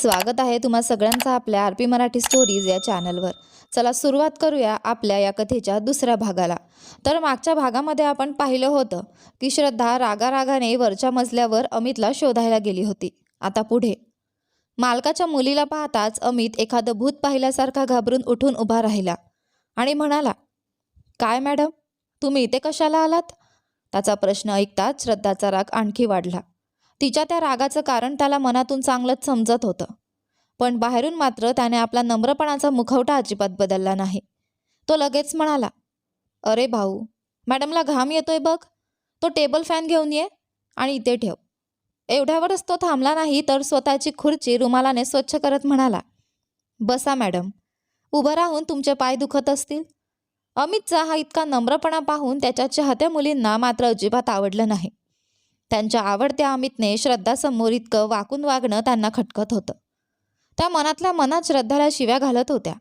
स्वागत आहे तुम्हा सगळ्यांचं आपल्या आर पी मराठी स्टोरीज या चॅनलवर. चला सुरुवात करूया आपल्या या कथेच्या दुसऱ्या भागाला. तर मागच्या भागामध्ये आपण पाहिलं होतं की श्रद्धा रागारागाने वरच्या मजल्यावर अमितला शोधायला गेली होती. आता पुढे मालकाच्या मुलीला पाहताच अमित एखादं भूत पाहिल्यासारखा घाबरून उठून उभा राहिला आणि म्हणाला, काय मॅडम, तुम्ही इथे कशाला आलात? त्याचा प्रश्न ऐकताच श्रद्धाचा राग आणखी वाढला. तिच्या त्या रागाचं कारण त्याला मनातून चांगलंच समजत होतं, पण बाहेरून मात्र त्याने आपला नम्रपणाचा मुखवटा अजिबात बदलला नाही. तो लगेच म्हणाला, अरे भाऊ, मॅडमला घाम येतोय बघ, तो टेबल फॅन घेऊन ये आणि इथे ठेव. एवढ्यावरच तो थांबला नाही तर स्वतःची खुर्ची रुमालाने स्वच्छ करत म्हणाला, बसा मॅडम, उभं राहून तुमचे पाय दुखत असतील. अमितचा हा इतका नम्रपणा पाहून त्याच्या चाहत्या मुलींना मात्र अजिबात आवडलं नाही. त्यांच्या आवडत्या अमितने श्रद्धासमोर इतकं वाकून वागणं त्यांना खटकत होतं. त्या मनातल्या मनात श्रद्धाला शिव्या घालत होत्या.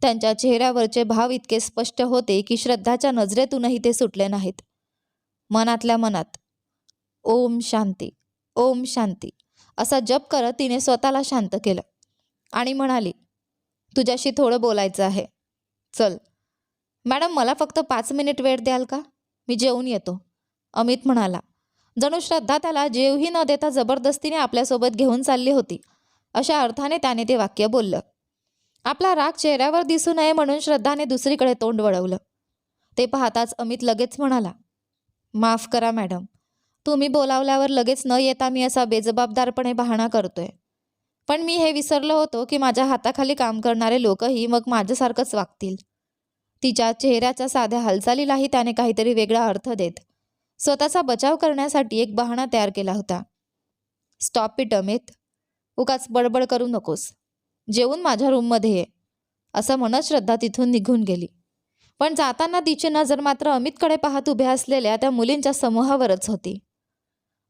त्यांच्या चेहऱ्यावरचे भाव इतके स्पष्ट होते की श्रद्धाच्या नजरेतूनही ते सुटले नाहीत. मनातल्या मनात ओम शांती, ओम शांती असा जप करत तिने स्वतःला शांत केलं आणि म्हणाली, तुझ्याशी थोडं बोलायचं आहे. चल. मॅडम, मला फक्त 5 मिनिट वेळ द्याल का? मी जेवून येतो, अमित म्हणाला. जणू श्रद्धा त्याला जेवही न देता जबरदस्तीने आपल्यासोबत घेऊन चालली होती, अशा अर्थाने त्याने ते वाक्य बोललं. आपला राग चेहऱ्यावर दिसू नये म्हणून श्रद्धाने दुसरीकडे तोंड वळवलं. ते पाहताच अमित लगेच म्हणाला, माफ करा मॅडम, तुम्ही बोलावल्यावर लगेच न येता मी असा बेजबाबदारपणे बहाणा करतोय. पण मी हे विसरलो होतो की माझ्या हाताखाली काम करणारे लोकही मग माझ्यासारखंच वागतील. तिच्या चेहऱ्याच्या साध्या हालचालीलाही त्याने काहीतरी वेगळा अर्थ देत स्वतःचा बचाव करण्यासाठी एक बहाणा तयार केला होता. स्टॉप इट अमित, उगाच बडबड करू नकोस, जेवून माझ्या रूममध्ये ये, असं म्हणत श्रद्धा तिथून निघून गेली. पण जाताना तिची नजर मात्र अमितकडे पाहत उभ्या असलेल्या त्या मुलींच्या समूहावरच होती.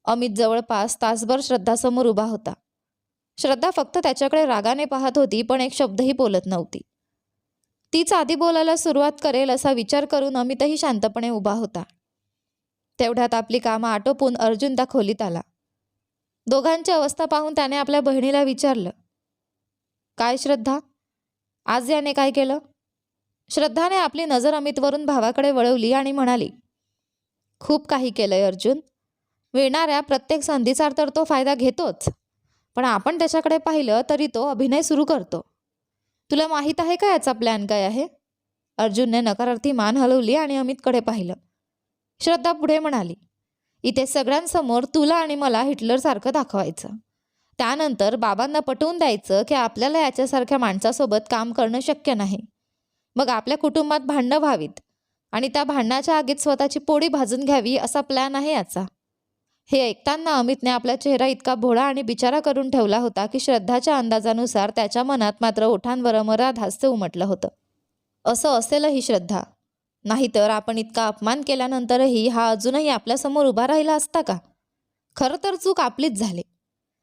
अमित जवळपास तासभर श्रद्धासमोर उभा होता. श्रद्धा फक्त त्याच्याकडे रागाने पाहत होती, पण एक शब्दही बोलत नव्हती. तीच आधी बोलायला सुरुवात करेल असा विचार करून अमितही शांतपणे उभा होता. तेवढ्यात आपली कामं आटोपून अर्जुन त्या खोलीत आला. दोघांची अवस्था पाहून त्याने आपल्या बहिणीला विचारलं, काय श्रद्धा, आज याने काय केलं? श्रद्धाने आपली नजर अमितवरून भावाकडे वळवली आणि म्हणाली, खूप काही केलंय अर्जुन. मिळणाऱ्या प्रत्येक संधीचा तर तो फायदा घेतोच, पण आपण त्याच्याकडे पाहिलं तरी तो अभिनय सुरू करतो. तुला माहीत आहे का याचा प्लॅन काय आहे? अर्जुनने नकारार्थी मान हलवली आणि अमितकडे पाहिलं. श्रद्धा पुढे म्हणाली, इथे सगळ्यांसमोर तुला आणि मला हिटलरसारखं दाखवायचं. त्यानंतर बाबांना पटवून द्यायचं की आपल्याला याच्यासारख्या माणसासोबत काम करणं शक्य नाही. मग आपल्या कुटुंबात भांडणं व्हावीत आणि त्या भांडणाच्या आगीत स्वतःची पोळी भाजून घ्यावी असा प्लॅन आहे याचा. हे ऐकताना अमितने आपला चेहरा इतका भोळा आणि बिचारा करून ठेवला होता की श्रद्धाच्या अंदाजानुसार त्याच्या मनात मात्र ओठांवर अमराध हास्य उमटलं होतं. असं असेलही श्रद्धा, नाहीतर आपण इतका अपमान केल्यानंतरही हा अजूनही आपल्यासमोर उभा राहिला असता का? खरं तर चूक आपलीच झाली.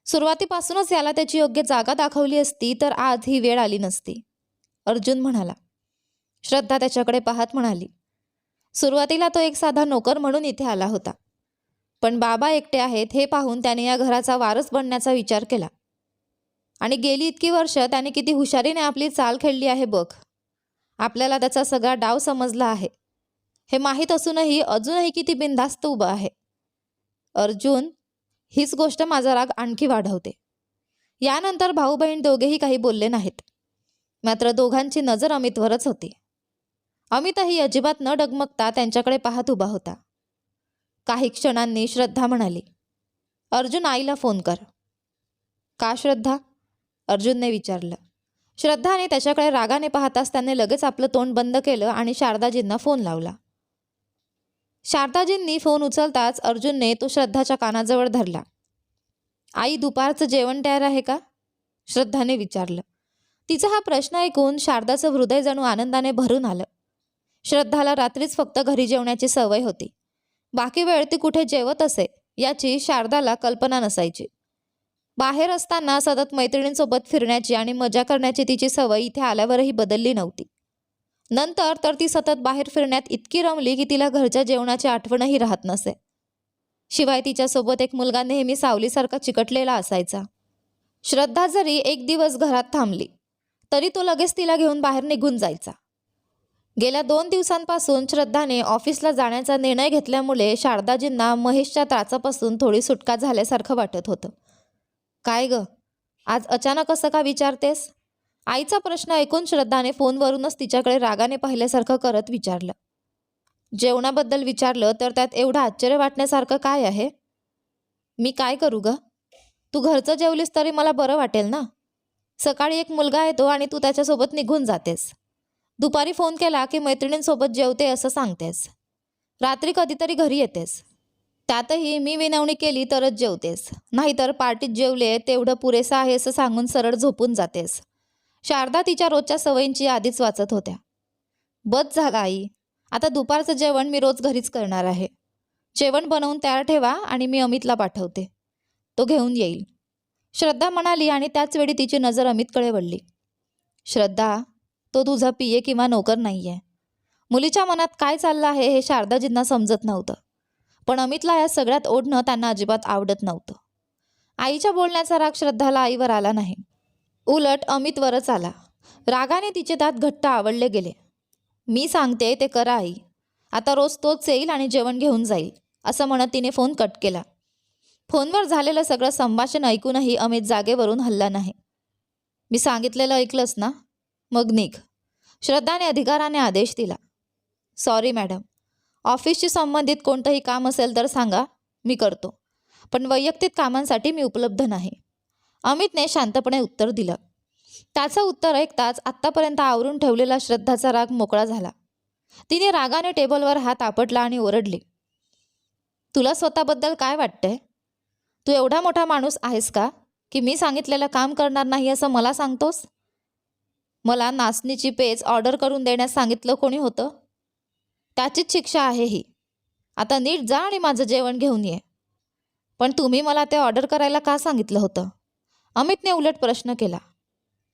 सुरुवातीपासूनच याला त्याची योग्य जागा दाखवली असती तर आज ही वेळ आली नसती, अर्जुन म्हणाला. श्रद्धा त्याच्याकडे पाहत म्हणाली, सुरुवातीला तो एक साधा नोकर म्हणून इथे आला होता, पण बाबा एकटे आहेत हे पाहून त्याने या घराचा वारस बनण्याचा विचार केला. आणि गेली इतकी वर्ष त्याने किती हुशारीने आपली चाल खेळली आहे बघ. आपल्याला त्याचा सगळा डाव समजला आहे हे माहीत असूनही अजूनही किती बिनधास्त उभा आहे. अर्जुन, हीच गोष्ट माझा राग आणखी वाढवते. यानंतर भाऊ बहीण दोघेही काही बोलले नाहीत. मात्र दोघांची नजर अमितवरच होती. अमितही अजिबात न डगमगता त्यांच्याकडे पाहत उभा होता. काही क्षणांनी श्रद्धा म्हणाली, अर्जुन, आईला फोन कर. का श्रद्धा? अर्जुनने विचारलं. श्रद्धाने त्याच्याकडे रागाने पाहताच त्याने लगेच आपलं तोंड बंद केलं आणि शारदाजींना फोन लावला. शारदाजींनी फोन उचलताच अर्जुनने तो श्रद्धाच्या कानाजवळ धरला. आई, दुपारचं जेवण तयार आहे का? श्रद्धाने विचारलं. तिचा हा प्रश्न ऐकून शारदाचं हृदय जणू आनंदाने भरून आलं. श्रद्धाला रात्रीच फक्त घरी जेवण्याची सवय होती. बाकी वेळ ती कुठे जेवत असे याची शारदाला कल्पना नसायची. बाहेर असताना सतत मैत्रिणींसोबत फिरण्याची आणि मजा करण्याची तिची सवय इथे आल्यावरही बदलली नव्हती. नंतर तर ती सतत बाहेर फिरण्यात इतकी रमली की तिला घरच्या जेवणाची आठवणही राहत नसे. शिवाय तिच्यासोबत एक मुलगा नेहमी सावलीसारखा चिकटलेला असायचा. श्रद्धा जरी एक दिवस घरात थांबली तरी तो लगेच तिला घेऊन बाहेर निघून जायचा. गेल्या 2 दिवसांपासून श्रद्धाने ऑफिसला जाण्याचा निर्णय घेतल्यामुळे शारदाजींना महेशच्या त्राचापासून थोडी सुटका झाल्यासारखं वाटत होतं. काय ग, आज अचानक असं का विचारतेस? आईचा प्रश्न ऐकून श्रद्धाने फोनवरूनच तिच्याकडे रागाने पाहिल्यासारखं करत विचारलं. जेवणाबद्दल विचारलं तर त्यात एवढं आश्चर्य वाटण्यासारखं काय आहे? मी काय करू ग? तू घरचं जेवलीस तरी मला बरं वाटेल ना. सकाळी एक मुलगा येतो आणि तू त्याच्यासोबत निघून जातेस. दुपारी फोन केला की मैत्रिणींसोबत जेवते असं सांगतेस. रात्री कधीतरी घरी येतेस. त्यातही मी विनवणी केली तरच जेवतेस, नाहीतर पार्टीत जेवले तेवढं पुरेसं आहे असं सांगून सरळ झोपून जातेस. शारदा तिच्या रोजच्या सवयींची आधीच वाचत होत्या. बस झालं आई, आता दुपारचं जेवण मी रोज घरीच करणार आहे. जेवण बनवून तयार ठेवा आणि मी अमितला पाठवते, तो घेऊन येईल, श्रद्धा म्हणाली आणि त्याच वेळी तिची नजर अमितकडे वळली. श्रद्धा, तो तुझा पिये किंवा नोकर नाही आहे. मुलीच्या मनात काय चाललं आहे हे शारदाजींना समजत नव्हतं, पण अमितला या सगळ्यात ओढणं त्यांना अजिबात आवडत नव्हतं. आईच्या बोलण्याचा राग श्रद्धाला आईवर आला नाही, उलट अमितवरच आला. रागाने तिचे दात घट्ट आवळले गेले. मी सांगते ते करा आई, आता रोज तोच येईल आणि जेवण घेऊन जाईल, असं म्हणत तिने फोन कट केला. फोनवर झालेलं सगळं संभाषण ऐकूनही अमित जागेवरून हलला नाही. मी सांगितलेलं ऐकलंस ना, मग निघ, श्रद्धाने अधिकाराने आदेश दिला. सॉरी मॅडम, ऑफिसशी संबंधित कोणतंही काम असेल तर सांगा, मी करतो, पण वैयक्तिक कामांसाठी मी उपलब्ध नाही, अमितने शांतपणे उत्तर दिलं. त्याचं उत्तर ऐकताच आत्तापर्यंत आवरून ठेवलेला श्रद्धाचा राग मोकळा झाला. तिने रागाने टेबलवर हात आपटला आणि ओरडली. तुला स्वतःबद्दल काय वाटतंय? तू एवढा मोठा माणूस आहेस का की मी सांगितलेलं काम करणार नाही असं मला सांगतोस? मला नाचणीची पेज ऑर्डर करून देण्यास सांगितलं कोणी होतं? त्याचीच शिक्षा आहे ही. आता नीट जा आणि माझं जेवण घेऊन ये. पण तुम्ही मला ते ऑर्डर करायला का सांगितलं होतं? अमितने उलट प्रश्न केला.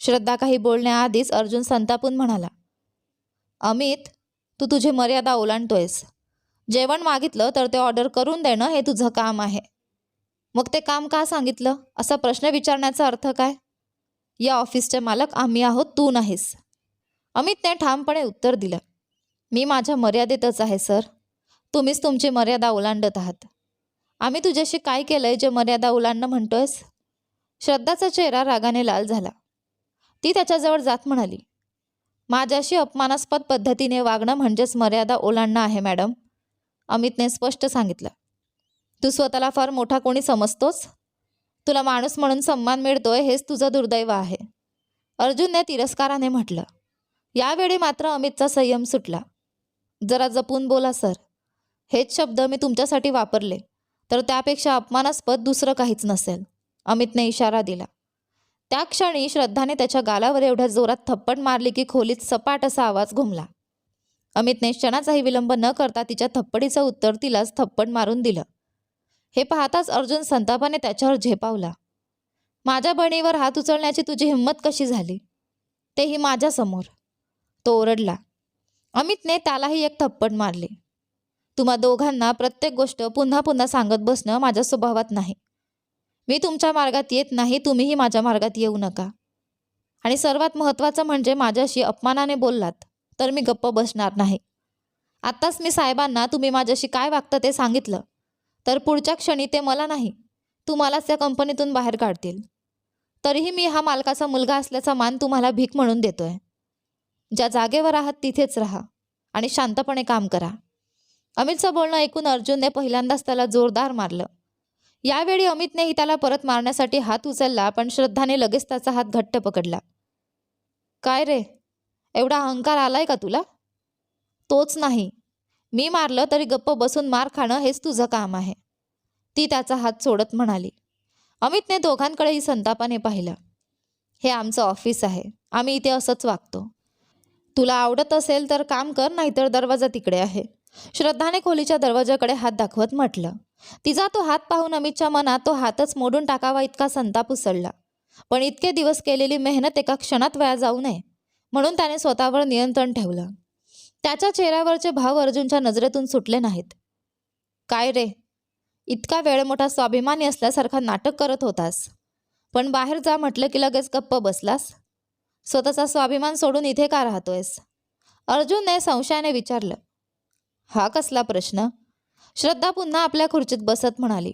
श्रद्धा काही बोलण्याआधीच अर्जुन संतापून म्हणाला. अमित, तू तुझी मर्यादा ओलांडतोयस. जेवण मागितलं तर ते ऑर्डर करून देणं हे तुझं काम आहे. मग ते काम का सांगितलं असा प्रश्न विचारण्याचा अर्थ काय? या ऑफिसचे मालक आम्ही आहोत, तू नाहीस. अमितने ठामपणे उत्तर दिलं. मी माझ्या मर्यादेतच आहे सर, तुम्हीच तुमची मर्यादा ओलांडत आहात. आम्ही तुझ्याशी काय केलंय जे मर्यादा ओलांडणं म्हणतोयस? श्रद्धाचा चेहरा रागाने लाल झाला. ती त्याच्याजवळ जात म्हणाली. माझ्याशी अपमानास्पद पद्धतीने वागणं म्हणजेच मर्यादा ओलांडणं आहे मॅडम, अमितने स्पष्ट सांगितलं. तू स्वतःला फार मोठा कोणी समजतोस? तुला माणूस म्हणून सन्मान मिळतोय हेच तुझं दुर्दैव आहे, अर्जुनने तिरस्काराने म्हटलं. यावेळी मात्र अमितचा संयम सुटला. जरा जपून बोला सर, हेच शब्द मी तुमच्यासाठी वापरले तर त्यापेक्षा अपमानास्पद दुसरं काहीच नसेल, अमितने इशारा दिला. त्या क्षणी श्रद्धाने त्याच्या गालावर एवढ्या जोरात थप्पड मारली की खोलीत सपाट असा आवाज घुमला. अमितने क्षणाचाही विलंब न करता तिच्या थप्पडीचं उत्तर तिलाच थप्पड मारून दिलं. हे पाहताच अर्जुन संतापाने त्याच्यावर झेपावला. माझ्या बहिणीवर हात उचलण्याची तुझी हिंमत कशी झाली, तेही माझ्यासमोर, तो ओरडला. अमितने त्यालाही एक थप्पड मारली. तुम्हा दोघांना प्रत्येक गोष्ट पुन्हा पुन्हा सांगत बसणं माझ्या स्वभावात नाही. मी तुमच्या मार्गात येत नाही, तुम्हीही माझ्या मार्गात येऊ नका. आणि सर्वात महत्त्वाचं म्हणजे माझ्याशी अपमानाने बोललात तर मी गप्प बसणार नाही. आत्ताच मी साहेबांना तुम्ही माझ्याशी काय वागतं ते सांगितलं तर पुढच्या क्षणी ते मला नाही, तुम्हालाच त्या कंपनीतून बाहेर काढतील. तरीही मी हा मालकाचा मुलगा असल्याचा मान तुम्हाला भीक म्हणून देतोय. ज्या जागेवर आहात तिथेच राहा आणि शांतपणे काम करा. अमितचं बोलणं ऐकून अर्जुनने पहिल्यांदाच त्याला जोरदार मारलं. यावेळी अमितनेही त्याला परत मारण्यासाठी हात उचलला, पण श्रद्धाने लगेच त्याचा हात घट्ट पकडला. काय रे, एवढा अहंकार आलाय का तुला? तोच नाही, मी मारलं तरी गप्प बसून मार खाणं हेच तुझं काम आहे, ती त्याचा हात सोडत म्हणाली. अमितने दोघांकडेही संतापाने पाहिलं. हे आमचं ऑफिस आहे, आम्ही इथे असंच वागतो. तुला आवडत असेल तर काम कर, नाहीतर दरवाजा तिकडे आहे, श्रद्धाने खोलीच्या दरवाजाकडे हात दाखवत म्हटलं. तिचा तो हात पाहून अमितच्या मनात तो हातच मोडून टाकावा इतका संताप उसळला. पण इतके दिवस केलेली मेहनत एका क्षणात वाया जाऊ नये म्हणून त्याने स्वतःवर नियंत्रण ठेवलं. त्याच्या चेहऱ्यावरचे भाव अर्जुनच्या नजरेतून सुटले नाहीत. काय रे, इतका वेळ मोठा स्वाभिमानी असल्यासारखा नाटक करत होतास? पण बाहेर जा म्हटलं की लगेच गप्प बसलास. स्वतःचा स्वाभिमान सोडून इथे का राहतोयस? अर्जुनने संशयाने विचारलं. हा कसला प्रश्न? श्रद्धा पुन्हा आपल्या खुर्चीत बसत म्हणाली.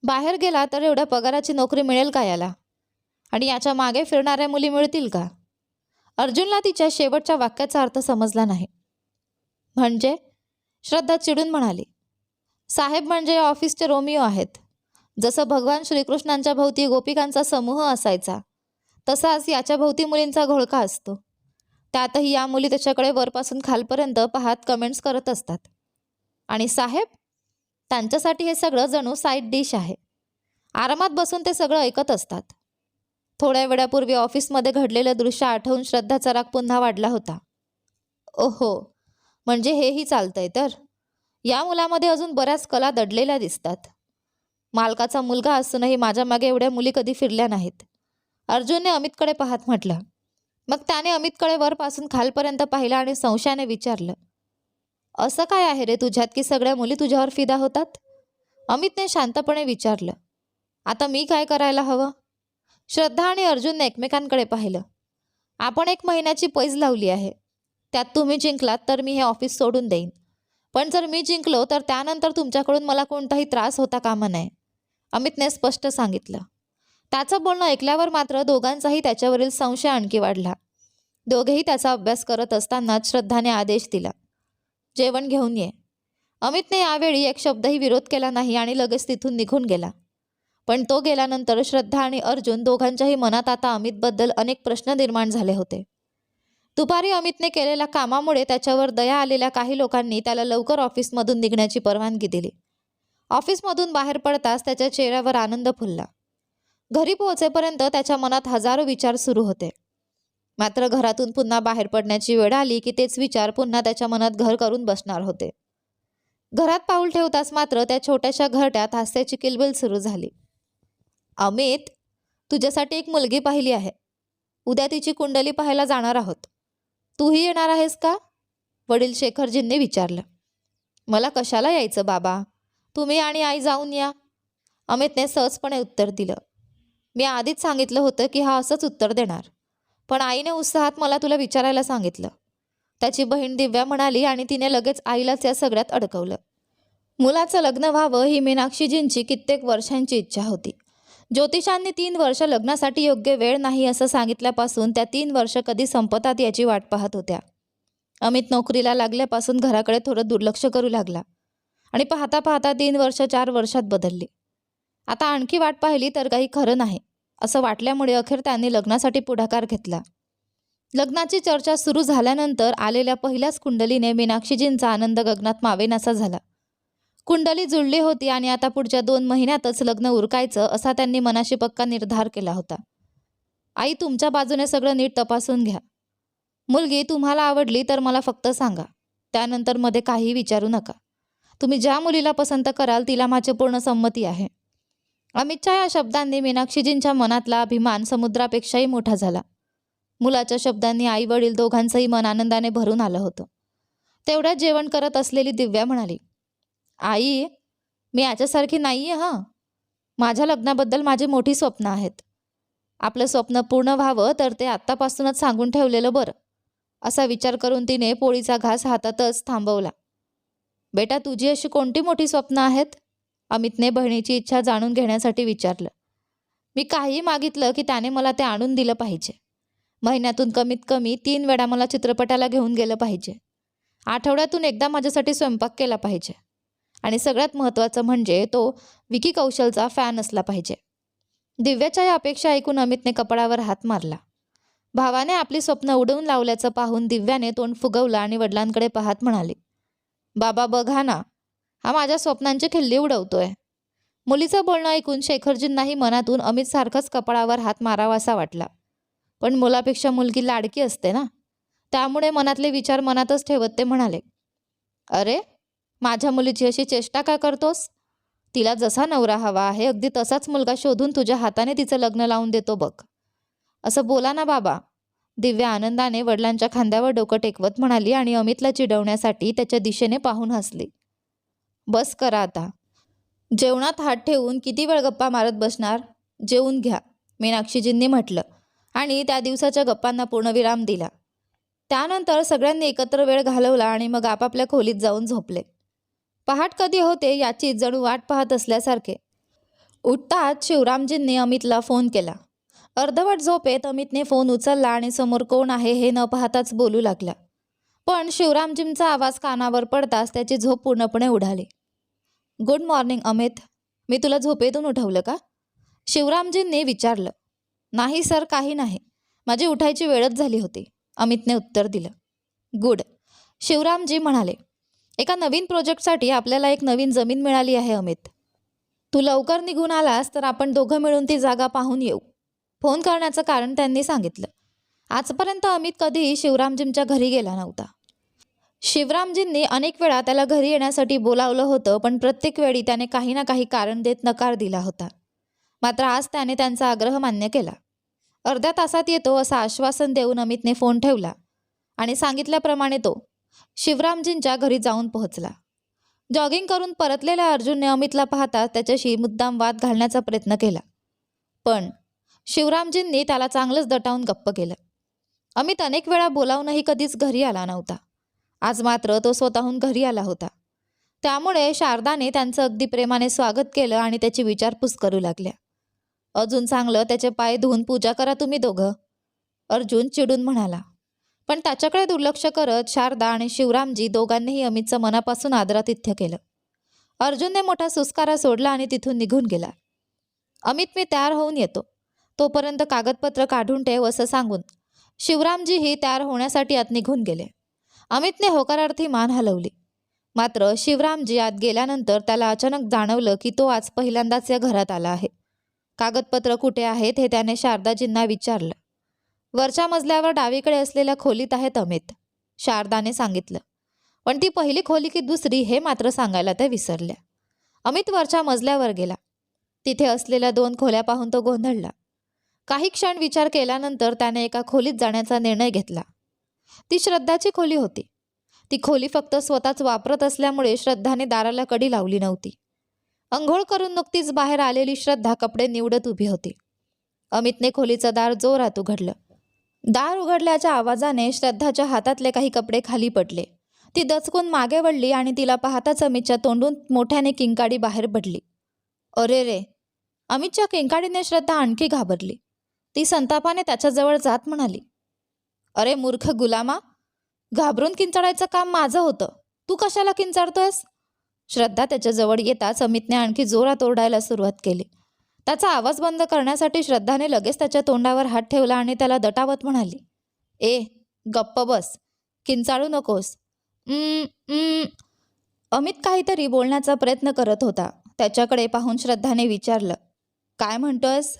बाहेर गेला तर एवढ्या पगाराची नोकरी मिळेल का याला? आणि याच्या मागे फिरणाऱ्या मुली मिळतील का? अर्जुनला तिच्या शेवटच्या वाक्याचा अर्थ समजला नाही. म्हणजे? श्रद्धा चिडून म्हणाली. साहेब म्हणजे ऑफिसचे रोमिओ आहेत. जसं भगवान श्रीकृष्णांच्या भोवती गोपिकांचा समूह असायचा, तसाच याच्या भोवती मुलींचा घोळका असतो. त्यातही या मुली त्याच्याकडे वरपासून खालपर्यंत पाहत कमेंट्स करत असतात. आणि साहेब? त्यांच्यासाठी हे सगळं जणू साईड डिश आहे. आरामात बसून ते सगळं ऐकत असतात. थोड्या वेळापूर्वी ऑफिसमध्ये घडलेलं दृश्य आठवून श्रद्धाचा राग पुन्हा वाढला होता. ओहो, म्हणजे हेही चालतंय तर? या मुलामध्ये अजून बऱ्याच कला दडलेल्या दिसतात. मालकाचा मुलगा असूनही माझ्या मागे एवढ्या मुली कधी फिरल्या नाहीत. अर्जुनने अमितकडे पाहत म्हटलं. मग त्याने अमितकडे वरपासून खालपर्यंत पाहिलं आणि संशयाने विचारलं. असं काय आहे रे तुझ्यात की सगळ्या मुली तुझ्यावर फिदा होतात? अमितने शांतपणे विचारलं. आता मी काय करायला हवं? श्रद्धा आणि अर्जुनने एकमेकांकडे पाहिलं. आपण 1 महिन्याची पैज लावली आहे. त्यात तुम्ही जिंकलात तर मी हे ऑफिस सोडून देईन. पण जर मी जिंकलो तर त्यानंतर तुमच्याकडून मला कोणताही त्रास होता कामा नये, अमितने स्पष्ट सांगितलं. त्याचं बोलणं ऐकल्यावर मात्र दोघांचाही त्याच्यावरील संशय आणखी वाढला. दोघेही त्याचा अभ्यास करत असतानाच श्रद्धाने आदेश दिला. जेवण घेऊन ये. अमितने यावेळी एक शब्दही विरोध केला नाही आणि लगेच तिथून निघून गेला. पण तो गेल्यानंतर श्रद्धा आणि अर्जुन दोघांच्याही मनात आता अमितबद्दल अनेक प्रश्न निर्माण झाले होते. दुपारी अमितने केलेल्या कामामुळे त्याच्यावर दया आलेल्या काही लोकांनी त्याला लवकर ऑफिसमधून निघण्याची परवानगी दिली. ऑफिसमधून बाहेर पडताच त्याच्या चेहऱ्यावर आनंद फुलला. घरी पोहोचेपर्यंत त्याच्या मनात हजारो विचार सुरू होते. मात्र घरातून पुन्हा बाहेर पडण्याची वेळ आली की तेच विचार पुन्हा त्याच्या मनात घर करून बसणार होते. घरात पाऊल ठेवताच मात्र त्या छोट्याशा घरट्यात हास्याची किलबिल सुरू झाली. अमित, तुझ्यासाठी एक मुलगी पाहिली आहे. उद्या तिची कुंडली पाहायला जाणार आहोत. तूही येणार आहेस का? वडील शेखरजींनी विचारलं. मला कशाला यायचं बाबा? तुम्ही आणि आई जाऊन या, अमितने सहजपणे उत्तर दिलं. मी आधीच सांगितलं होतं की हा असंच उत्तर देणार. पण आईने उत्साहात मला तुला विचारायला सांगितलं, त्याची बहीण दिव्या म्हणाली आणि तिने लगेच आईलाच या सगळ्यात अडकवलं. मुलाचं लग्न व्हावं ही मीनाक्षीजींची कित्येक वर्षांची इच्छा होती. ज्योतिषांनी 3 वर्ष लग्नासाठी योग्य वेळ नाही असं सांगितल्यापासून त्या 3 वर्ष कधी संपतात याची वाट पाहत होत्या. अमित नोकरीला लागल्यापासून घराकडे थोडं दुर्लक्ष करू लागला आणि पाहता पाहता 3 वर्ष 4 वर्षात बदलली. आता आणखी वाट पाहिली तर काही खरं नाही असं वाटल्यामुळे अखेर त्यांनी लग्नासाठी पुढाकार घेतला. लग्नाची चर्चा सुरू झाल्यानंतर आलेल्या पहिल्याच कुंडलीने मीनाक्षीजींचा आनंद गगनात मावेनासा झाला. कुंडली जुळली होती आणि आता पुढच्या 2 महिन्यातच लग्न उरकायचं असा त्यांनी मनाशी पक्का निर्धार केला होता. आई, तुमच्या बाजूने सगळं नीट तपासून घ्या. मुलगी तुम्हाला आवडली तर मला फक्त सांगा. त्यानंतर मध्ये काही विचारू नका. तुम्ही ज्या मुलीला पसंत कराल तिला माझी पूर्ण संमती आहे. अमितच्या या शब्दांनी मीनाक्षीजींच्या मनातला अभिमान समुद्रापेक्षाही मोठा झाला. मुलाच्या शब्दांनी आई वडील दोघांचंही मन आनंदाने भरून आलं होतं. तेवढ्यात जेवण करत असलेली दिव्या म्हणाली. आई, मी याच्यासारखी नाही आहे हां. माझ्या लग्नाबद्दल माझी मोठी स्वप्न आहेत. आपलं स्वप्न पूर्ण व्हावं तर ते आत्तापासूनच सांगून ठेवलेलं बरं, असा विचार करून तिने पोळीचा घास हातातच थांबवला. बेटा, तुझी अशी कोणती मोठी स्वप्न आहेत? अमितने बहिणीची इच्छा जाणून घेण्यासाठी विचारलं. मी काही मागितलं की त्याने मला ते आणून दिलं पाहिजे. महिन्यातून कमीत कमी 3 वेळा मला चित्रपटाला घेऊन गेलं पाहिजे. आठवड्यातून एकदा माझ्यासाठी स्वयंपाक केला पाहिजे. आणि सगळ्यात महत्त्वाचं म्हणजे तो विकी कौशलचा फॅन असला पाहिजे. दिव्याच्या या अपेक्षा ऐकून अमितने कपाळावर हात मारला. भावाने आपली स्वप्न उडवून लावल्याचं पाहून दिव्याने तोंड फुगवलं आणि वडिलांकडे पाहत म्हणाली. बाबा, बघा ना, हा माझ्या स्वप्नांची खिल्ली उडवतोय. मुलीचं बोलणं ऐकून शेखरजींनाही मनातून अमितसारखंच कपाळावर हात मारावासा वाटला. पण मुलापेक्षा मुलगी लाडकी असते ना, त्यामुळे मनातले विचार मनातच ठेवत ते म्हणाले. अरे, माझ्या मुलीची अशी चेष्टा का करतोस? तिला जसा नवरा हवा आहे अगदी तसाच मुलगा शोधून तुझ्या हाताने तिचं लग्न लावून देतो बघ. असं बोला ना बाबा, दिव्या आनंदाने वडिलांच्या खांद्यावर डोकं टेकवत म्हणाली आणि अमितला चिडवण्यासाठी त्याच्या दिशेने पाहून हसली. बस करा आता. जेवणात हात ठेवून किती वेळ गप्पा मारत बसणार? जेवून घ्या. मीनाक्षीजींनी म्हटलं आणि त्या दिवसाच्या गप्पांना पूर्णविराम दिला. त्यानंतर सगळ्यांनी एकत्र वेळ घालवला आणि मग आपापल्या खोलीत जाऊन झोपले. पहाट कधी होते याची जणू वाट पाहत असल्यासारखे. उठताच शिवरामजींनी अमितला फोन केला. अर्धवट झोपेत अमितने फोन उचलला आणि समोर कोण आहे हे न पाहताच बोलू लागला. पण शिवरामजींचा आवाज कानावर पडताच त्याची झोप पूर्णपणे उडाली. गुड मॉर्निंग अमित, मी तुला झोपेतून उठवलं का? शिवरामजींनी विचारलं. नाही सर, काही नाही, माझी उठायची वेळच झाली होती, अमितने उत्तर दिलं. गुड, शिवरामजी म्हणाले. एका नवीन प्रोजेक्टसाठी आपल्याला एक नवीन जमीन मिळाली आहे अमित. तू लवकर निघून आलास तर आपण दोघं मिळून ती जागा पाहून येऊ. फोन करण्याचं कारण त्यांनी सांगितलं. आजपर्यंत अमित कधीही शिवरामजींच्या घरी गेला नव्हता. शिवरामजींनी अनेक वेळा त्याला घरी येण्यासाठी बोलावलं होतं, पण प्रत्येक वेळी त्याने काही ना काही कारण देत नकार दिला होता. मात्र आज त्याने त्यांचा आग्रह मान्य केला. अर्ध्या तासात येतो असं आश्वासन देऊन अमितने फोन ठेवला आणि सांगितल्याप्रमाणे तो शिवरामजींच्या घरी जाऊन पोहोचला. जॉगिंग करून परतलेल्या अर्जुनने अमितला पाहता त्याच्याशी मुद्दाम वाद घालण्याचा प्रयत्न केला, पण शिवरामजींनी त्याला चांगलंच दटावून गप्प केलं. अमित अनेक वेळा बोलावूनही कधीच घरी आला नव्हता. आज मात्र तो स्वतःहून घरी आला होता. त्यामुळे शारदाने त्यांचं अगदी प्रेमाने स्वागत केलं आणि त्याची विचारपूस करू लागल्या. अजून चांगलं त्याचे पाय धुवून पूजा करा तुम्ही दोघं, अर्जुन चिडून म्हणाला. पण त्याच्याकडे दुर्लक्ष करत शारदा आणि शिवरामजी दोघांनीही अमितचं मनापासून आदरातिथ्य केलं. अर्जुनने मोठा सुस्कारा सोडला आणि तिथून निघून गेला. अमित, मी तयार होऊन येतो, तोपर्यंत कागदपत्र काढून ठेव असं सांगून शिवरामजीही तयार होण्यासाठी आत निघून गेले. अमितने होकारार्थी मान हलवली. मात्र शिवरामजी आत गेल्यानंतर त्याला अचानक जाणवलं की तो आज पहिल्यांदाच या घरात आला आहे. कागदपत्र कुठे आहेत हे त्याने शारदाजींना विचारलं. वरच्या मजल्यावर डावीकडे असलेल्या खोलीत आहेत अमित, शारदाने सांगितलं. पण ती पहिली खोली की दुसरी हे मात्र सांगायला त्या विसरल्या. अमित वरच्या मजल्यावर गेला. तिथे असलेल्या 2 खोल्या पाहून तो गोंधळला. काही क्षण विचार केल्यानंतर त्याने एका खोलीत जाण्याचा निर्णय घेतला. ती श्रद्धाची खोली होती. ती खोली फक्त स्वतःच वापरत असल्यामुळे श्रद्धाने दाराला कडी लावली नव्हती. अंघोळ करून नुकतीच बाहेर आलेली श्रद्धा कपडे निवडत उभी होती. अमितने खोलीचं दार जोरात उघडलं. दार उघडल्याच्या आवाजाने श्रद्धाच्या हातातले काही कपडे खाली पडले. ती दचकून मागे वळली आणि तिला पाहताच अमितच्या तोंडून मोठ्याने किंकाळी बाहेर पडली. अरे रे! अमितच्या किंकाळीने श्रद्धा आणखी घाबरली. ती संतापाने त्याच्याजवळ जात म्हणाली, अरे मूर्ख गुलामा, घाबरून किंचाळायचं काम माझं होतं, तू कशाला किंचाळतोयस? श्रद्धा त्याच्याजवळ येताच अमितने आणखी जोरात ओरडायला सुरुवात केली. त्याचा आवाज बंद करण्यासाठी श्रद्धाने लगेच त्याच्या तोंडावर हात ठेवला आणि त्याला दटावत म्हणाली, ए गप्प बस, किंचाळू नकोस. अमित काहीतरी बोलण्याचा प्रयत्न करत होता. त्याच्याकडे पाहून श्रद्धाने विचारलं, काय म्हणतोयस?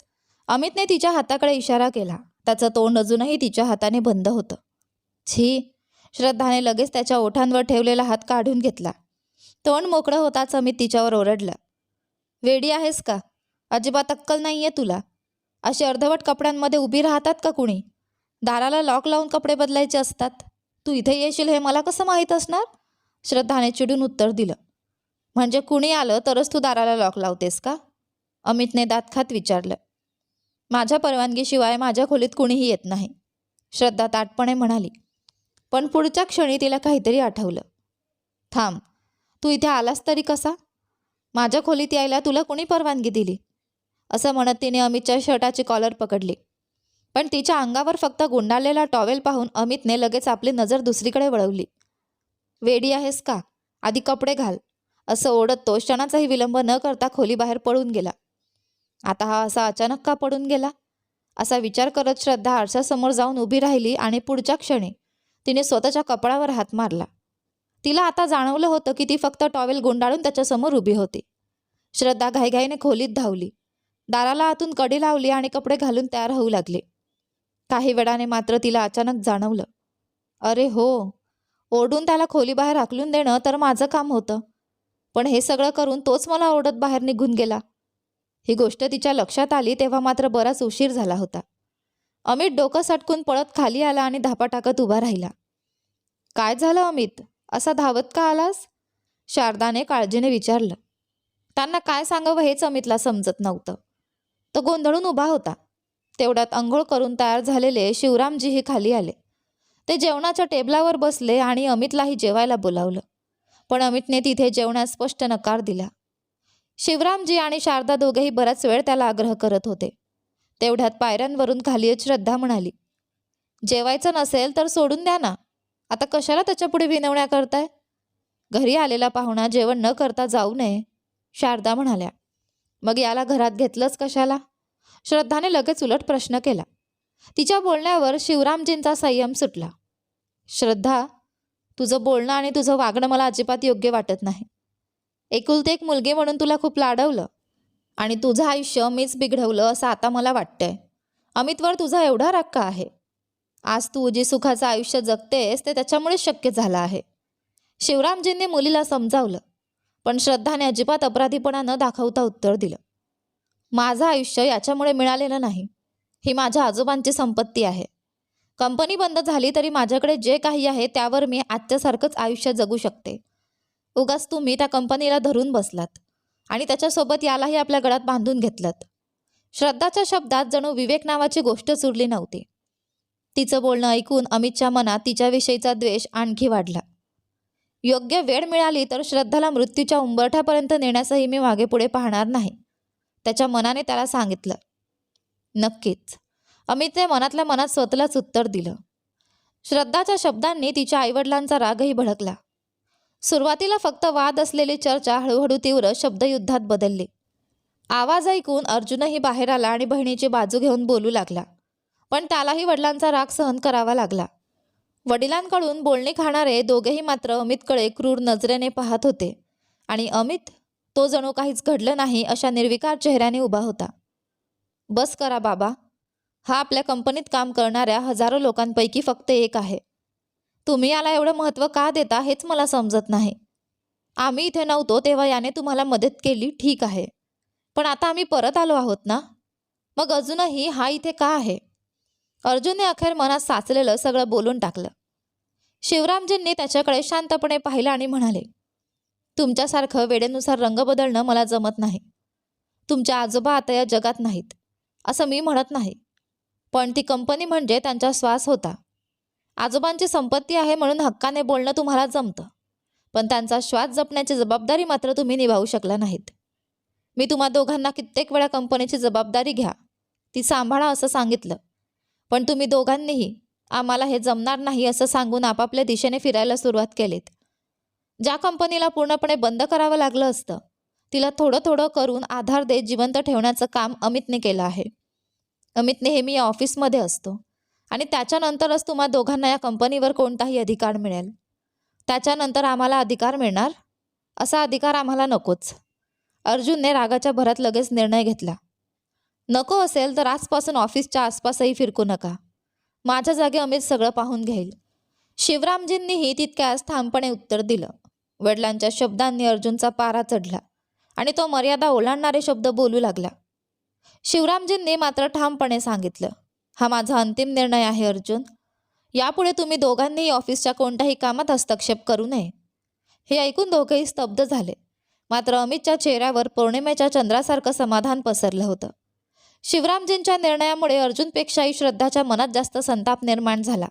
अमितने तिच्या हाताकडे इशारा केला. त्याचं तोंड अजूनही तिच्या हाताने बंद होतं. छी! श्रद्धाने लगेच त्याच्या ओठांवर ठेवलेला हात काढून घेतला. तोंड मोकळं होताच अमित तिच्यावर ओरडला, वेडी आहेस का? अजिबात अक्कल नाहीये तुला. अशी अर्धवट कपड्यांमध्ये उभी राहतात का कुणी? दाराला लॉक लावून कपडे बदलायचे असतात. तू इथे येशील हे मला कसं माहीत असणार? श्रद्धाने चिडून उत्तर दिलं. म्हणजे कुणी आलं तरच तू दाराला लॉक लावतेस का? अमितने दात खात विचारलं. माझ्या परवानगीशिवाय माझ्या खोलीत कुणीही येत नाही, श्रद्धा ताटपणे म्हणाली. पण पुढच्या क्षणी तिला काहीतरी आठवलं. थांब, तू इथे आलास तरी कसा? माझ्या खोलीत यायला तुला कोणी परवानगी दिली? असं म्हणत तिने अमितच्या शर्टाची कॉलर पकडली. पण तिच्या अंगावर फक्त गुंडाळलेला टॉवेल पाहून अमितने लगेच आपली नजर दुसरीकडे वळवली. वेडी आहेस का? आधी कपडे घाल, असं ओढत तो क्षणाचाही विलंब न करता खोलीबाहेर पळून गेला. आता हा असा अचानक का पडून गेला असा विचार करत श्रद्धा आरशासमोर जाऊन उभी राहिली आणि पुढच्या क्षणी तिने स्वतःच्या कपाळावर हात मारला. तिला आता जाणवलं होतं की ती फक्त टॉवेल गुंडाळून त्याच्यासमोर उभी होती. श्रद्धा घाईघाईने खोलीत धावली. दाराला आतून कडी लावली आणि कपडे घालून तयार होऊ लागली. काही वेळाने मात्र तिला अचानक जाणवलं, अरे हो, ओरडून त्याला खोलीबाहेर हाकलून देणं तर माझं काम होतं, पण हे सगळं करून तोच मला ओरडत बाहेर निघून गेला. ही गोष्ट तिच्या लक्षात आली तेव्हा मात्र बराच उशीर झाला होता. अमित डोकं सटकून पळत खाली आला आणि धापा टाकत उभा राहिला. काय झालं अमित, असा धावत का आलास? शारदाने काळजीने विचारलं. त्यांना काय सांगावं हेच अमितला समजत नव्हतं. तो गोंधळून उभा होता. तेवढ्यात अंघोळ करून तयार झालेले शिवरामजीही खाली आले. ते जेवणाच्या टेबलावर बसले आणि अमितलाही जेवायला बोलावलं. पण अमितने तिथे जेवणास स्पष्ट नकार दिला. शिवरामजी आणि शारदा दोघेही बराच वेळ त्याला आग्रह करत होते. तेवढ्यात पायऱ्यांवरून खाली येत श्रद्धा म्हणाली, जेवायचं नसेल तर सोडून द्या ना. आता कशाला त्याच्यापुढे विनवण्या करताय? घरी आलेला पाहुणा जेवण न करता जाऊ नये. शारदा म्हणाल्या. मग याला घरात घेतलंच कशाला? श्रद्धाने लगेच उलट प्रश्न केला. तिच्या बोलण्यावर शिवरामजींचा संयम सुटला. श्रद्धा, तुझं बोलणं आणि तुझं वागणं मला अजिबात योग्य वाटत नाही. एकुलती एक मुलगी म्हणून तुला खूप लाडवलं आणि तुझं आयुष्य मीच बिघडवलं असं आता मला वाटतंय. अमितवर तुझा एवढा राग का आहे? आज तू जे सुखाचं आयुष्य जगतेस ते त्याच्यामुळे शक्य झालं आहे. शिवरामजींनी मुलीला समजावलं, पण श्रद्धाने अजिबात अपराधीपणा न दाखवता उत्तर दिलं. माझं आयुष्य याच्यामुळे मिळालेलं नाही. ही माझ्या आजोबांची संपत्ती आहे. कंपनी बंद झाली तरी माझ्याकडे जे काही आहे त्यावर मी आजच्यासारखंच आयुष्य जगू शकते. उगाच तुम्ही त्या कंपनीला धरून बसलात आणि त्याच्यासोबत यालाही आपल्या गळ्यात बांधून घेतलं. श्रद्धाच्या शब्दात जणू विवेक नावाची गोष्ट उरली नव्हती. तिचं बोलणं ऐकून अमितच्या मनात तिच्याविषयीचा द्वेष आणखी वाढला. योग्य वेळ मिळाली तर श्रद्धाला मृत्यूच्या उंबरठ्यापर्यंत नेण्यासही मी मागेपुढे पाहणार नाही, त्याच्या मनाने त्याला सांगितलं. नक्कीच, अमितने मनातल्या मनात स्वतःलाच उत्तर दिलं. श्रद्धाच्या शब्दांनी तिच्या आईवडिलांचा रागही भडकला. सुरुवातीला फक्त वाद असलेली चर्चा हळूहळू तीव्र शब्दयुद्धात बदलली. आवाज ऐकून अर्जुनही बाहेर आला आणि बहिणीची बाजू घेऊन बोलू लागला. पण त्यालाही वडिलांचा राग सहन करावा लागला. वडिलांकडून बोलणी खाणारे दोघेही मात्र अमितकडे क्रूर नजरेने पाहत होते आणि अमित, तो जणू काहीच घडलं नाही अशा निर्विकार चेहऱ्याने उभा होता. बस करा बाबा. हा आपल्या कंपनीत काम करणाऱ्या हजारो लोकांपैकी फक्त एक आहे. तुम्ही याला एवढं महत्त्व का देता हेच मला समजत नाही. आम्ही इथे नव्हतो तेव्हा याने तुम्हाला मदत केली, ठीक आहे. पण आता आम्ही परत आलो आहोत ना, मग अजूनही हा इथे का आहे? अर्जुनने अखेर मनात साचलेलं सगळं बोलून टाकलं. शिवरामजींनी त्याच्याकडे शांतपणे पाहिलं आणि म्हणाले, तुमच्यासारखं वेळेनुसार रंग बदलणं मला जमत नाही. तुमच्या आजोबा आता या जगात नाहीत असं मी म्हणत नाही, पण ती कंपनी म्हणजे त्यांचा श्वास होता. आजोबांची संपत्ती आहे म्हणून हक्काने बोलणं तुम्हाला जमतं, पण त्यांचा श्वास जपण्याची जबाबदारी मात्र तुम्ही निभावू शकला नाहीत. मी तुम्हा दोघांना कित्येक वेळा कंपनीची जबाबदारी घ्या, ती सांभाळा असं सांगितलं, पण तुम्ही दोघांनीही आम्हाला हे जमणार नाही असं सांगून आपापल्या दिशेने फिरायला सुरुवात केलीत. ज्या कंपनीला पूर्णपणे बंद करावं लागलं असतं तिला थोडं थोडं करून आधार देत जिवंत ठेवण्याचं काम अमितने केलं आहे. अमित नेहमी या ऑफिसमध्ये असतो आणि त्याच्यानंतरच तुम्हा दोघांना या कंपनीवर कोणताही अधिकार मिळेल. त्याच्यानंतर आम्हाला अधिकार मिळणार, असा अधिकार आम्हाला नकोच. अर्जुनने रागाच्या भरात लगेच निर्णय घेतला. नको असेल तर आजपासून ऑफिसच्या आसपासही फिरकू नका. माझ्या जागी अमित सगळं पाहून घेईल. शिवरामजींनीही तितक्याच ठामपणे उत्तर दिलं. वडिलांच्या शब्दांनी अर्जुनचा पारा चढला आणि तो मर्यादा ओलांडणारे शब्द बोलू लागला. शिवरामजींनी मात्र ठामपणे सांगितलं, हा माझा अंतिम निर्णय आहे अर्जुन. यापुढे तुम्ही दोघांनीही ऑफिसच्या कोणत्याही कामात हस्तक्षेप करू नये. हे ऐकून दोघेही स्तब्ध झाले. मात्र अमितच्या चेहऱ्यावर पौर्णिमेच्या चंद्रासारखं समाधान पसरलं होतं. शिवरामजींच्या निर्णयामुळे अर्जुनपेक्षाही श्रद्धाच्या मनात जास्त संताप निर्माण झाला.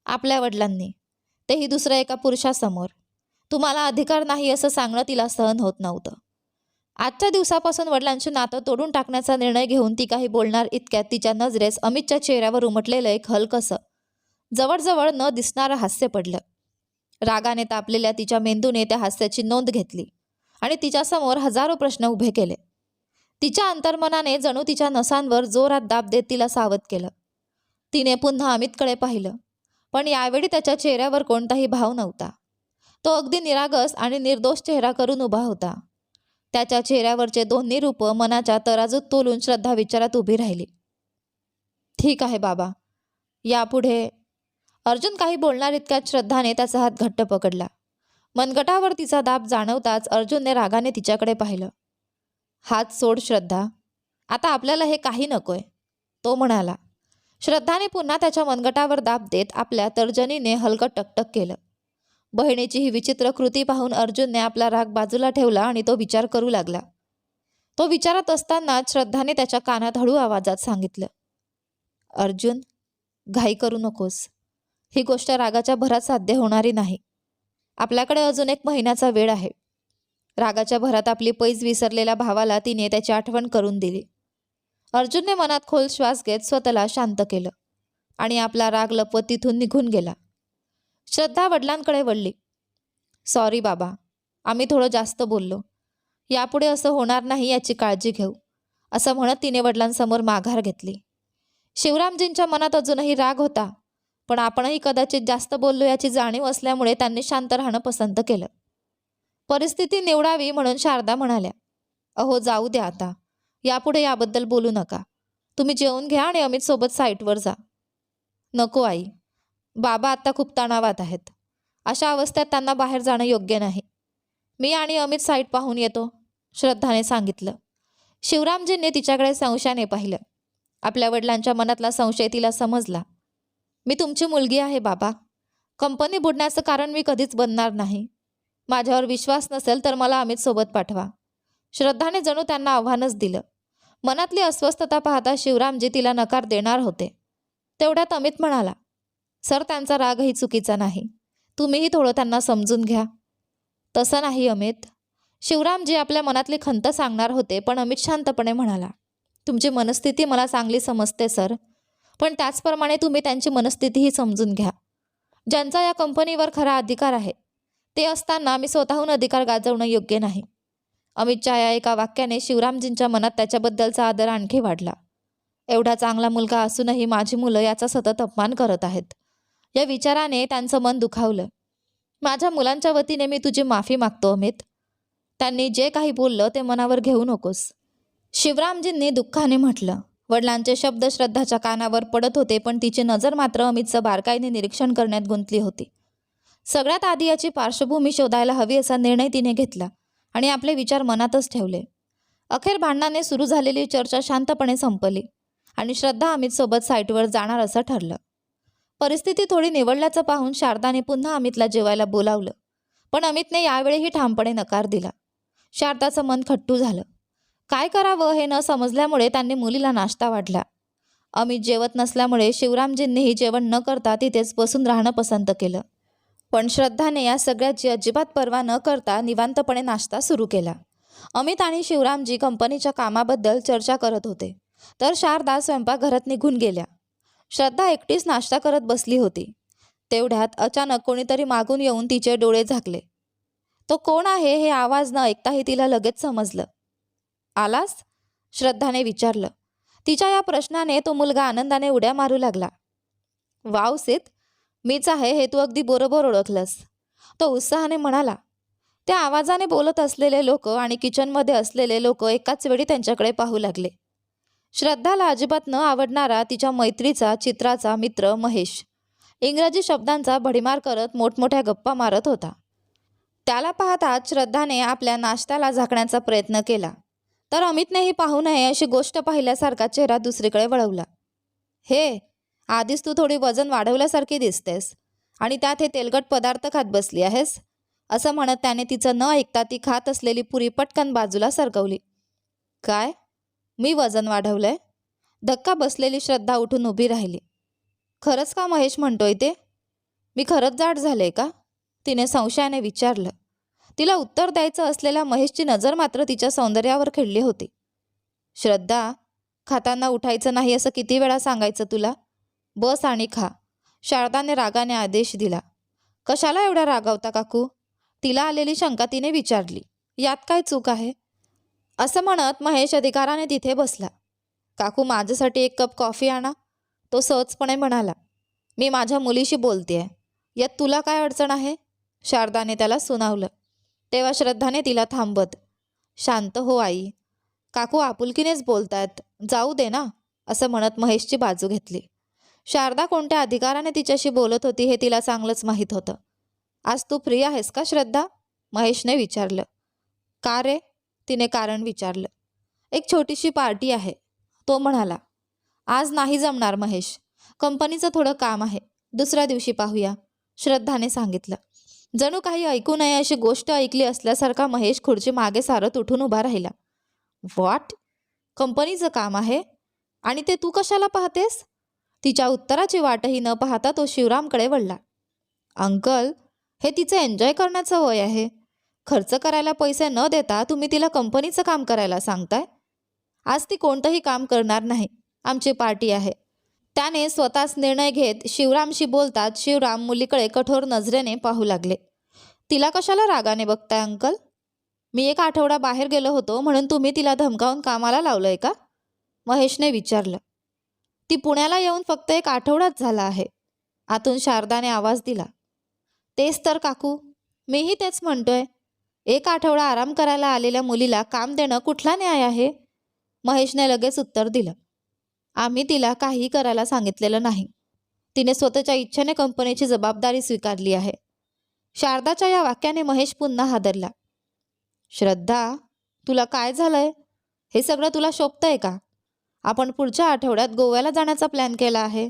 आपल्या वडिलांनी, तेही दुसऱ्या एका पुरुषासमोर, तुम्हाला अधिकार नाही असं सांगणं तिला सहन होत नव्हतं. आजच्या दिवसापासून वडिलांचे नातं तोडून टाकण्याचा निर्णय घेऊन ती काही बोलणार इतक्यात तिच्या नजरेस अमितच्या चेहऱ्यावर उमटलेलं एक हलकसं, जवळजवळ न दिसणारं हास्य पडलं. रागाने तापलेल्या तिच्या मेंदूने त्या हास्याची नोंद घेतली आणि तिच्यासमोर हजारो प्रश्न उभे केले. तिच्या अंतर्मनाने जणू तिच्या नसांवर जोरात दाब देत तिला सावध केलं. तिने पुन्हा अमितकडे पाहिलं, पण यावेळी त्याच्या चेहऱ्यावर कोणताही भाव नव्हता. तो अगदी निरागस आणि निर्दोष चेहरा करून उभा होता. त्याच्या चेहऱ्यावरचे दोन्ही रूप मनाच्या तराजूत तोलून श्रद्धा विचारात उभी राहिली. ठीक आहे बाबा, यापुढे. अर्जुन काही बोलणार इतक्यात श्रद्धाने त्याचा हात घट्ट पकडला. मनगटावर तिचा दाब जाणवताच अर्जुनने रागाने तिच्याकडे पाहिलं. हात सोड श्रद्धा, आता आपल्याला हे काही नकोय, तो म्हणाला. श्रद्धाने पुन्हा त्याच्या मनगटावर दाब देत आपल्या तर्जनीने हलकं टकटक केलं. बहिणीची ही विचित्र कृती पाहून अर्जुनने आपला राग बाजूला ठेवला आणि तो विचार करू लागला. तो विचारात असताना श्रद्धाने त्याच्या कानात हळू आवाजात सांगितलं, अर्जुन, घाई करू नकोस. ही गोष्ट रागाच्या भरात साध्य होणारी नाही. आपल्याकडे अजून 1 महिन्याचा वेळ आहे. रागाच्या भरात आपली पैज विसरलेल्या भावाला तिने त्याची आठवण करून दिली. अर्जुनने मनात खोल श्वास घेत स्वतःला शांत केलं आणि आपला राग लपवत तिथून निघून गेला. श्रद्धा वडिलांकडे वळली. सॉरी बाबा, आम्ही थोडं जास्त बोललो. यापुढे असं होणार नाही याची काळजी घेऊ, असं म्हणत तिने वडिलांसमोर माघार घेतली. शिवरामजींच्या मनात अजूनही राग होता, पण आपणही कदाचित जास्त बोललो याची जाणीव असल्यामुळे त्यांनी शांत राहणं पसंत केलं. परिस्थिती निवडावी म्हणून शारदा म्हणाल्या, अहो जाऊ द्या आता, यापुढे याबद्दल बोलू नका. तुम्ही जेवून घ्या आणि अमित सोबत साईटवर जा. नको आई, बाबा आता खूप तणावात आहेत. अशा अवस्थेत त्यांना बाहेर जाणं योग्य नाही. मी आणि अमित साईट पाहून येतो, श्रद्धाने सांगितलं. शिवरामजींनी तिच्याकडे संशयाने पाहिलं. आपल्या वडिलांच्या मनातला संशय तिला समजला. मी तुमची मुलगी आहे बाबा. कंपनी बुडण्याचं कारण मी कधीच बनणार नाही. माझ्यावर विश्वास नसेल तर मला अमित सोबत पाठवा. श्रद्धाने जणू त्यांना आव्हानच दिलं. मनातली अस्वस्थता पाहता शिवरामजी तिला नकार देणार होते. तेवढ्यात अमित म्हणाला, सर त्यांचा रागही चुकीचा नाही. तुम्हीही थोडं त्यांना समजून घ्या. तसं नाही अमित. शिवरामजी आपल्या मनातली खंत सांगणार होते, पण अमित शांतपणे म्हणाला, तुमची मनस्थिती मला चांगली समजते सर, पण त्याचप्रमाणे तुम्ही त्यांची मनस्थितीही समजून घ्या. ज्यांचा या कंपनीवर खरा अधिकार आहे ते असताना मी स्वतःहून अधिकार गाजवणं योग्य नाही. अमितच्या या एका वाक्याने शिवरामजींच्या मनात त्याच्याबद्दलचा आदर आणखी वाढला. एवढा चांगला मुलगा असूनही माझी मुलं याचा सतत अपमान करत आहेत, या विचाराने त्यांचं मन दुखावलं. माझ्या मुलांच्या वतीने मी तुझी माफी मागतो अमित. त्यांनी जे काही बोललं ते मनावर घेऊ नकोस, शिवरामजींनी दुःखाने म्हटलं. वडिलांचे शब्द श्रद्धाच्या कानावर पडत होते, पण तिची नजर मात्र अमितचं बारकाईने निरीक्षण करण्यात गुंतली होती. सगळ्यात आधी याची पार्श्वभूमी शोधायला हवी असा निर्णय तिने घेतला आणि आपले विचार मनातच ठेवले. अखेर भांडणाने सुरू झालेली चर्चा शांतपणे संपली आणि श्रद्धा अमितसोबत साईटवर जाणार असं ठरलं. परिस्थिती थोडी निवडल्याचं पाहून शारदाने पुन्हा अमितला जेवायला बोलावलं, पण अमितने यावेळीही ठामपणे नकार दिला. शारदाचं मन खट्टू झालं. काय करावं हे न समजल्यामुळे त्यांनी मुलीला नाश्ता वाढला. अमित जेवत नसल्यामुळे शिवरामजींनीही जेवण न करता तिथेच बसून राहणं पसंत केलं. पण श्रद्धाने या सगळ्याची अजिबात पर्वा न करता निवांतपणे नाश्ता सुरू केला. अमित आणि शिवरामजी कंपनीच्या कामाबद्दल चर्चा करत होते, तर शारदा स्वयंपाकघरात निघून गेल्या. श्रद्धा एकटीच नाश्ता करत बसली होती. तेवढ्यात अचानक कोणीतरी मागून येऊन तिचे डोळे झाकले. तो कोण आहे हे आवाज न ऐकताही तिला लगेच समजलं. आलास? श्रद्धाने विचारलं. तिच्या या प्रश्नाने तो मुलगा आनंदाने उड्या मारू लागला. वाव सीत, मीच आहे हे तू अगदी बरोबर ओळखलंस, तो उत्साहाने म्हणाला. त्या आवाजाने बोलत असलेले लोक आणि किचनमध्ये असलेले लोक एकाच वेळी त्यांच्याकडे पाहू लागले. श्रद्धाला अजिबात न आवडणारा तिच्या मैत्रीचा चित्राचा मित्र महेश इंग्रजी शब्दांचा भडीमार करत मोठमोठ्या गप्पा मारत होता. त्याला पाहताच श्रद्धाने आपल्या नाश्त्याला झाकण्याचा प्रयत्न केला, तर अमितनेही पाहू नये अशी गोष्ट पाहिल्यासारखा चेहरा दुसरीकडे वळवला. हे, आधीच तू थोडी वजन वाढवल्यासारखी दिसतेस आणि त्यात हे तेलकट पदार्थ खात बसली आहेस, असं म्हणत त्याने तिचं न ऐकता ती खात असलेली पुरी पटकन बाजूला सरकवली. काय? मी वजन वाढवलंय? धक्का बसलेली श्रद्धा उठून उभी राहिली. खरंच का महेश म्हणतोय ते? मी खरंच जाड झाले का? तिने संशयाने विचारलं. तिला उत्तर द्यायचं असलेल्या महेशची नजर मात्र तिच्या सौंदर्यावर खिळली होती. श्रद्धा, खाताना उठायचं नाही असं किती वेळा सांगायचं तुला? बस आणि खा, शारदाने रागाने आदेश दिला. कशाला एवढा रागावता काकू? तिला आलेली शंका तिने विचारली. यात काय चूक आहे? असं म्हणत महेश अधिकाराने तिथे बसला. काकू, माझ्यासाठी 1 कप कॉफी आणा, तो सहजपणे म्हणाला. मी माझ्या मुलीशी बोलतेय, यात तुला काय अडचण आहे? शारदाने त्याला सुनावलं. तेव्हा श्रद्धाने तिला थांबवत, शांत हो आई, काकू आपुलकीनेच बोलतायत, जाऊ दे ना, असं म्हणत महेशची बाजू घेतली. शारदा कोणत्या अधिकाराने तिच्याशी बोलत होती हे तिला चांगलंच माहीत होतं. आज तू फ्री आहेस का श्रद्धा? महेशने विचारलं. का रे? तिने कारण विचारलं. एक छोटीशी पार्टी आहे, तो म्हणाला. आज नाही जमणार महेश, कंपनीचं थोडं काम आहे, दुसऱ्या दिवशी पाहूया, श्रद्धाने सांगितलं. जणू काही ऐकू नये अशी गोष्ट ऐकली असल्यासारखा महेश खुर्ची मागे सारत उठून उभा राहिला. व्हॉट? कंपनीचं काम आहे आणि ते तू कशाला पाहतेस? तिच्या उत्तराची वाटही न पाहता तो शिवरामकडे वळला. अंकल, हे तिचं एन्जॉय करण्याचं वय आहे. खर्च करायला पैसे न देता तुम्ही तिला कंपनीचं काम करायला सांगताय. आज ती कोणतंही काम करणार नाही. आमची पार्टी आहे. त्याने स्वतःच निर्णय घेत शिवरामशी बोलताच शिवराम मुलीकडे कठोर नजरेने पाहू लागले. तिला कशाला रागाने बघताय अंकल? मी एक आठवडा बाहेर गेलो होतो म्हणून तुम्ही तिला धमकावून कामाला लावलंय का? महेशने विचारलं. ती पुण्याला येऊन फक्त एक आठवडाच झाला आहे. आतून शारदाने आवाज दिला. तेच तर काकू, मीही तेच म्हणतोय. एक आठवडा आराम करायला आलेल्या मुलीला काम देणं कुठला न्याय आहे? महेशने लगेच उत्तर दिलं. आम्ही तिला काहीही करायला सांगितलेलं नाही. तिने स्वतःच्या इच्छेने कंपनीची जबाबदारी स्वीकारली आहे. शारदाच्या या वाक्याने महेश पुन्हा हादरला. श्रद्धा, तुला काय झालंय? हे सगळं तुला शोभतंय का? आपण पुढच्या आठवड्यात गोव्याला जाण्याचा प्लॅन केला आहे.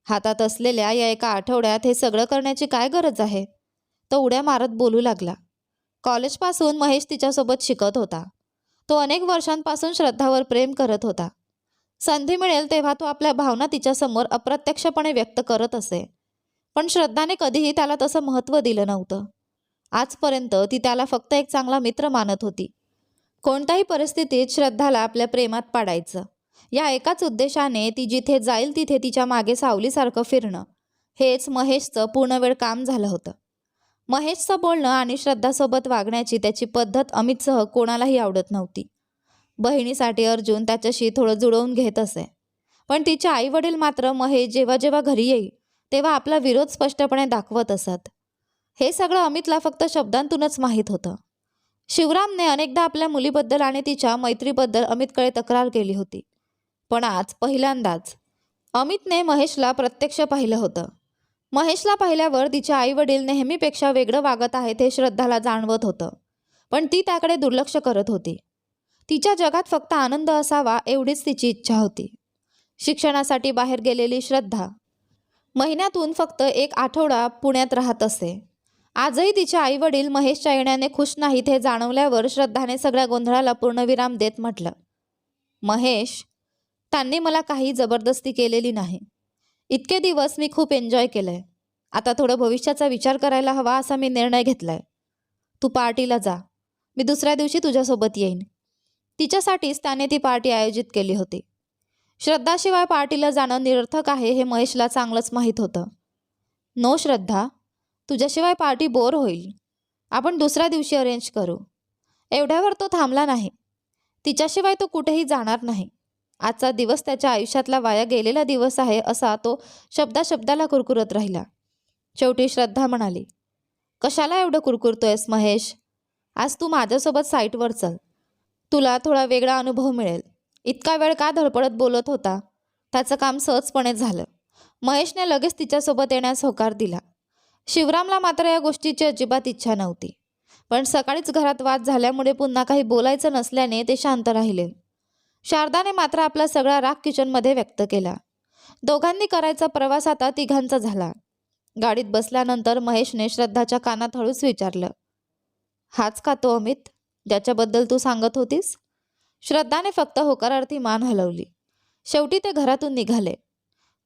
हातात असलेल्या या एका आठवड्यात हे सगळं करण्याची काय गरज आहे? तो उड्या मारत बोलू लागला. कॉलेजपासून महेश तिच्यासोबत शिकत होता. तो अनेक वर्षांपासून श्रद्धावर प्रेम करत होता. संधी मिळेल तेव्हा तो आपल्या भावना तिच्यासमोर अप्रत्यक्षपणे व्यक्त करत असे. पण श्रद्धाने कधीही त्याला तसं महत्त्व दिलं नव्हतं. आजपर्यंत ती त्याला फक्त एक चांगला मित्र मानत होती. कोणत्याही परिस्थितीत श्रद्धाला आपल्या प्रेमात पाडायचं, या एकाच उद्देशाने ती जिथे जाईल तिथे तिच्या मागे सावलीसारखं फिरणं, हेच महेशचं पूर्णवेळ काम झालं होतं. महेशचं बोलणं आणि श्रद्धासोबत वागण्याची त्याची पद्धत अमितसह कोणालाही आवडत नव्हती. बहिणीसाठी अर्जुन त्याच्याशी थोडं जुळवून घेत असे, पण तिचे आईवडील मात्र महेश जेव्हा जेव्हा घरी येईल तेव्हा आपला विरोध स्पष्टपणे दाखवत असत. हे सगळं अमितला फक्त शब्दांतूनच माहीत होतं. शिवरामने अनेकदा आपल्या मुलीबद्दल आणि तिच्या मैत्रीबद्दल अमितकडे तक्रार केली होती, पण आज पहिल्यांदाच अमितने महेशला प्रत्यक्ष पाहिलं होतं. महेशला पाहिल्यावर तिचे आईवडील नेहमीपेक्षा वेगळं वागत आहेत हे श्रद्धाला जाणवत होतं, पण ती त्याकडे दुर्लक्ष करत होती. तिच्या जगात फक्त आनंद असावा एवढीच तिची इच्छा होती. शिक्षणासाठी बाहेर गेलेली श्रद्धा महिन्यातून फक्त एक आठवडा पुण्यात राहत असे. आजही तिचे आईवडील महेशच्या येण्याने खुश नाहीत हे जाणवल्यावर श्रद्धाने सगळ्या गोंधळाला पूर्णविराम देत म्हटलं. महेश, त्यांनी मला काही जबरदस्ती केलेली नाही. इतके दिवस मी खूप एन्जॉय केलंय. आता थोडं भविष्याचा विचार करायला हवा असा मी निर्णय घेतलाय. तू पार्टीला जा. मी दुसऱ्या दिवशी तुझ्यासोबत येईन. तिच्यासाठीच त्याने ती पार्टी आयोजित केली होती. श्रद्धाशिवाय पार्टीला जाणं निरर्थक आहे हे महेशला चांगलंच माहीत होतं. नो श्रद्धा, तुझ्याशिवाय पार्टी बोर होईल. आपण दुसऱ्या दिवशी अरेंज करू. एवढ्यावर तो थांबला नाही. तिच्याशिवाय तो कुठेही जाणार नाही. आजचा दिवस त्याच्या आयुष्यातला वाया गेलेला दिवस आहे असा तो शब्दाला कुरकुरत राहिला. शेवटी श्रद्धा म्हणाली, कशाला एवढं कुरकुरतोयस महेश? आज तू माझ्यासोबत साईटवर चल. तुला थोडा वेगळा अनुभव मिळेल. इतका वेळ का धडपडत बोलत होता? त्याचं काम सहजपणे झालं. महेशने लगेच तिच्यासोबत येण्यास होकार दिला. शिवरामला मात्र या गोष्टीची अजिबात इच्छा नव्हती, पण सकाळीच घरात वाद झाल्यामुळे पुन्हा काही बोलायचं नसल्याने ते शांत राहिले. शारदाने मात्र आपला सगळा राग किचनमध्ये व्यक्त केला. दोघांनी करायचा प्रवास आता तिघांचा झाला. गाडीत बसल्यानंतर महेशने श्रद्धाच्या कानात हळूच विचारलं, हाच का तो अमित ज्याच्याबद्दल तू सांगत होतीस? श्रद्धाने फक्त होकारार्थी मान हलवली. शेवटी ते घरातून निघाले.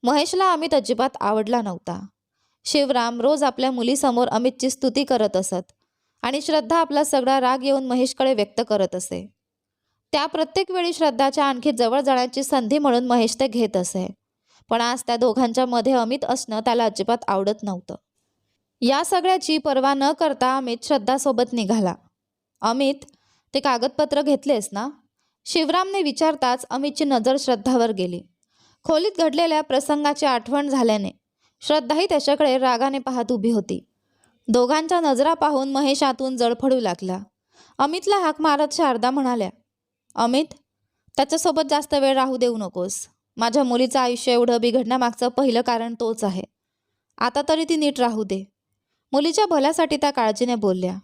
महेशला अमित अजिबात आवडला नव्हता. शिवराम रोज आपल्या मुलीसमोर अमितची स्तुती करत असत आणि श्रद्धा आपला सगळा राग येऊन महेशकडे व्यक्त करत असे. त्या प्रत्येक वेळी श्रद्धाच्या आणखी जवळ जाण्याची संधी म्हणून महेश ते घेत असे, पण आज त्या दोघांच्या मध्ये अमित असणं त्याला अजिबात आवडत नव्हतं. या सगळ्याची पर्वा न करता अमित श्रद्धासोबत निघाला. अमित, ते कागदपत्र घेतलेस ना? शिवरामने विचारताच अमितची नजर श्रद्धावर गेली. खोलीत घडलेल्या प्रसंगाची आठवण झाल्याने श्रद्धाही त्याच्याकडे रागाने पाहत उभी होती. दोघांच्या नजरा पाहून महेश आतून जळफळू लागला. अमितला हाक मारत शारदा म्हणाल्या, अमित, त्याच्यासोबत जास्त वेळ राहू देऊ नकोस. माझ्या मुलीचं आयुष्य एवढं बिघडण्यामागचं पहिलं कारण तोच आहे. आता तरी ती नीट राहू दे. मुलीच्या भल्यासाठी त्या काळजीने बोलल्या.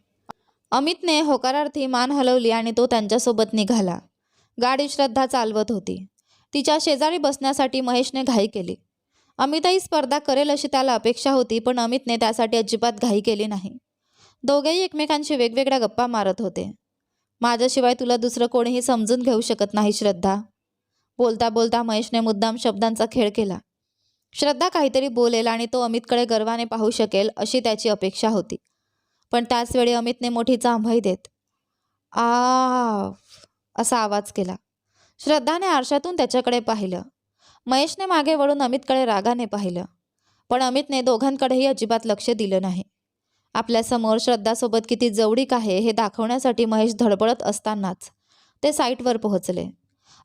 अमितने होकारार्थी मान हलवली आणि तो त्यांच्यासोबत निघाला. गाडी श्रद्धा चालवत होती. तिच्या शेजारी बसण्यासाठी महेशने घाई केली. अमितही स्पर्धा करेल अशी त्याला अपेक्षा होती, पण अमितने त्यासाठी अजिबात घाई केली नाही. दोघेही एकमेकांशी वेगवेगळ्या गप्पा मारत होते. माझ्याशिवाय तुला दुसरं कोणीही समजून घेऊ शकत नाही श्रद्धा. बोलता बोलता महेशने मुद्दाम शब्दांचा खेळ केला. श्रद्धा काहीतरी बोलेल आणि तो अमितकडे गर्वाने पाहू शकेल अशी त्याची अपेक्षा होती. पण त्याचवेळी अमितने मोठी जांभई देत आ असा आवाज केला. श्रद्धाने आरशातून त्याच्याकडे पाहिलं. महेशने मागे वळून अमितकडे रागाने पाहिलं. पण अमितने दोघांकडेही अजिबात लक्ष दिलं नाही. आपल्यासमोर श्रद्धासोबत किती जवळीक आहे हे दाखवण्यासाठी महेश धडपडत असतानाच ते साईटवर पोहोचले.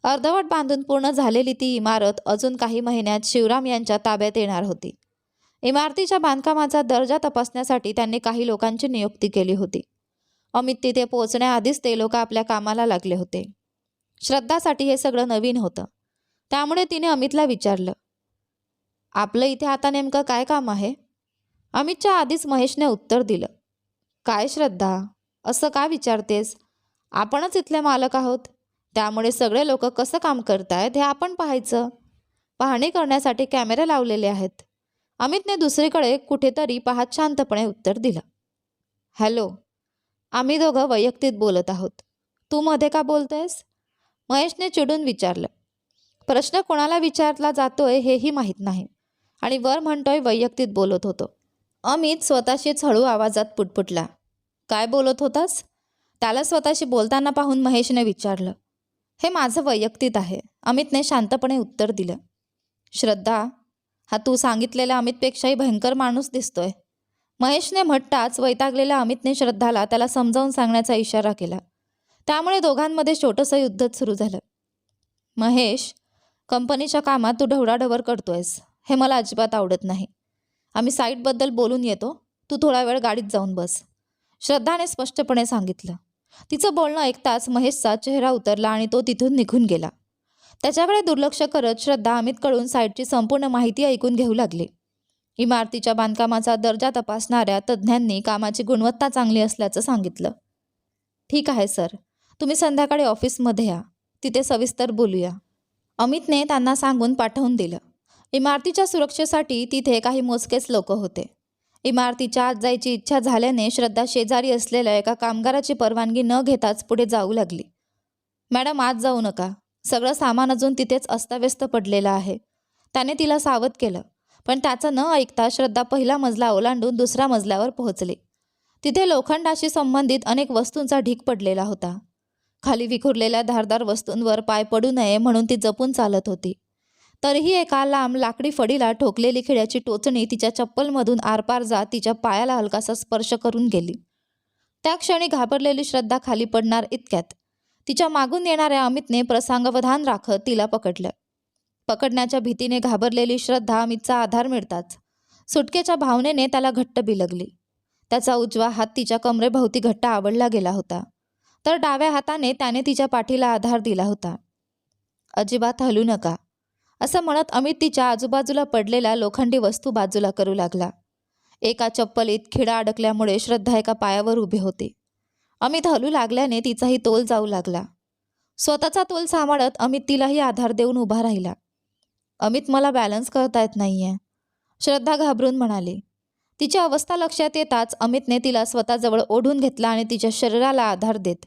अर्धवट बांधून पूर्ण झालेली ती इमारत अजून काही महिन्यात शिवराम यांच्या ताब्यात येणार होती. इमारतीच्या बांधकामाचा दर्जा तपासण्यासाठी त्यांनी काही लोकांची नियुक्ती केली होती. अमित तिथे पोहोचण्याआधीच ते लोक आपल्या कामाला लागले होते. श्रद्धासाठी हे सगळं नवीन होतं. त्यामुळे तिने अमितला विचारलं, आपलं इथे आता नेमकं काय काम आहे? अमितच्या आधीच महेशने उत्तर दिलं, काय श्रद्धा, असं का विचारतेस? आपणच इथले मालक आहोत. त्यामुळे सगळे लोक कसं काम करतायत हे आपण पाहायचं. पाहणी करण्यासाठी कॅमेरे लावलेले आहेत. अमितने दुसरीकडे कुठेतरी पाहत शांतपणे उत्तर दिलं. हॅलो, आम्ही दोघं वैयक्तिक बोलत आहोत. तू मध्ये का बोलतोयस? महेशने चिडून विचारलं. प्रश्न कोणाला विचारला जातोय हेही माहीत नाही आणि वर म्हणतोय वैयक्तिक बोलत होतो. अमित स्वतःशीच हळू आवाजात पुटपुटला. काय बोलत होतास? त्याला स्वतःशी बोलताना पाहून महेशने विचारलं. हे माझं वैयक्तिक आहे, अमितने शांतपणे उत्तर दिलं. श्रद्धा, हा तू सांगितलेल्या अमितपेक्षाही भयंकर माणूस दिसतोय. महेशने म्हटताच वैतागलेल्या अमितने श्रद्धाला त्याला समजावून सांगण्याचा इशारा केला. त्यामुळे दोघांमध्ये छोटंसं युद्धच सुरू झालं. महेश, कंपनीच्या कामात तू ढवळाढवळ करतोयस हे मला अजिबात आवडत नाही. आम्ही साईटबद्दल बोलून येतो, तू थोडा वेळ गाडीत जाऊन बस, श्रद्धाने स्पष्टपणे सांगितलं. तिचं बोलणं ऐकताच महेशचा चेहरा उतरला आणि तो तिथून निघून गेला. त्याच्याकडे दुर्लक्ष करत श्रद्धा अमितकडून साईटची संपूर्ण माहिती ऐकून घेऊ लागली. इमारतीच्या बांधकामाचा दर्जा तपासणाऱ्या तज्ज्ञांनी कामाची गुणवत्ता चांगली असल्याचं सांगितलं. ठीक आहे सर, तुम्ही संध्याकाळी ऑफिसमध्ये या, तिथे सविस्तर बोलूया, अमितने त्यांना सांगून पाठवून दिलं. इमारतीच्या सुरक्षेसाठी तिथे काही मोजकेच लोक होते. इमारतीच्या आत जायची इच्छा झाल्याने श्रद्धा शेजारी असलेल्या एका कामगाराची परवानगी न घेताच पुढे जाऊ लागली. मॅडम, आत जाऊ नका, सगळं सामान अजून तिथेच अस्ताव्यस्त पडलेलं आहे, त्याने तिला सावध केलं. पण त्याचं न ऐकता श्रद्धा पहिला मजला ओलांडून दुसऱ्या मजल्यावर पोहोचली. तिथे लोखंडाशी संबंधित अनेक वस्तूंचा ढीग पडलेला होता. खाली विखुरलेल्या धारदार वस्तूंवर पाय पडू नये म्हणून ती जपून चालत होती. तरीही एका लांब लाकडी फडीला ठोकलेली खिळ्याची टोचणी तिच्या चप्पलमधून आरपार जात तिच्या पायाला हलकासा स्पर्श करून गेली. त्या क्षणी घाबरलेली श्रद्धा खाली पडणार इतक्यात तिच्या मागून येणाऱ्या अमितने प्रसंगावधान राखत तिला पकडलं. पकडण्याच्या भीतीने घाबरलेली श्रद्धा अमितचा आधार मिळताच सुटकेच्या भावनेने त्याला घट्ट बिलगली. त्याचा उजवा हात तिच्या कमरेभोवती घट्ट आवळला गेला होता, तर डाव्या हाताने त्याने तिच्या पाठीला आधार दिला होता. अजिबात हलू नका, असं म्हणत अमित तिच्या आजूबाजूला पडलेल्या लोखंडी वस्तू बाजूला करू लागला. एका चप्पलीत खिळा अडकल्यामुळे श्रद्धा एका पायावर उभी होती. अमित हलू लागल्याने तिचाही तोल जाऊ लागला. स्वतःचा तोल सांभाळत अमित तिलाही आधार देऊन उभा राहिला. अमित, मला बॅलन्स करता येत नाहीये, श्रद्धा घाबरून म्हणाली. तिची अवस्था लक्षात येताच अमितने तिला स्वतःजवळ ओढून घेतला आणि तिच्या शरीराला आधार देत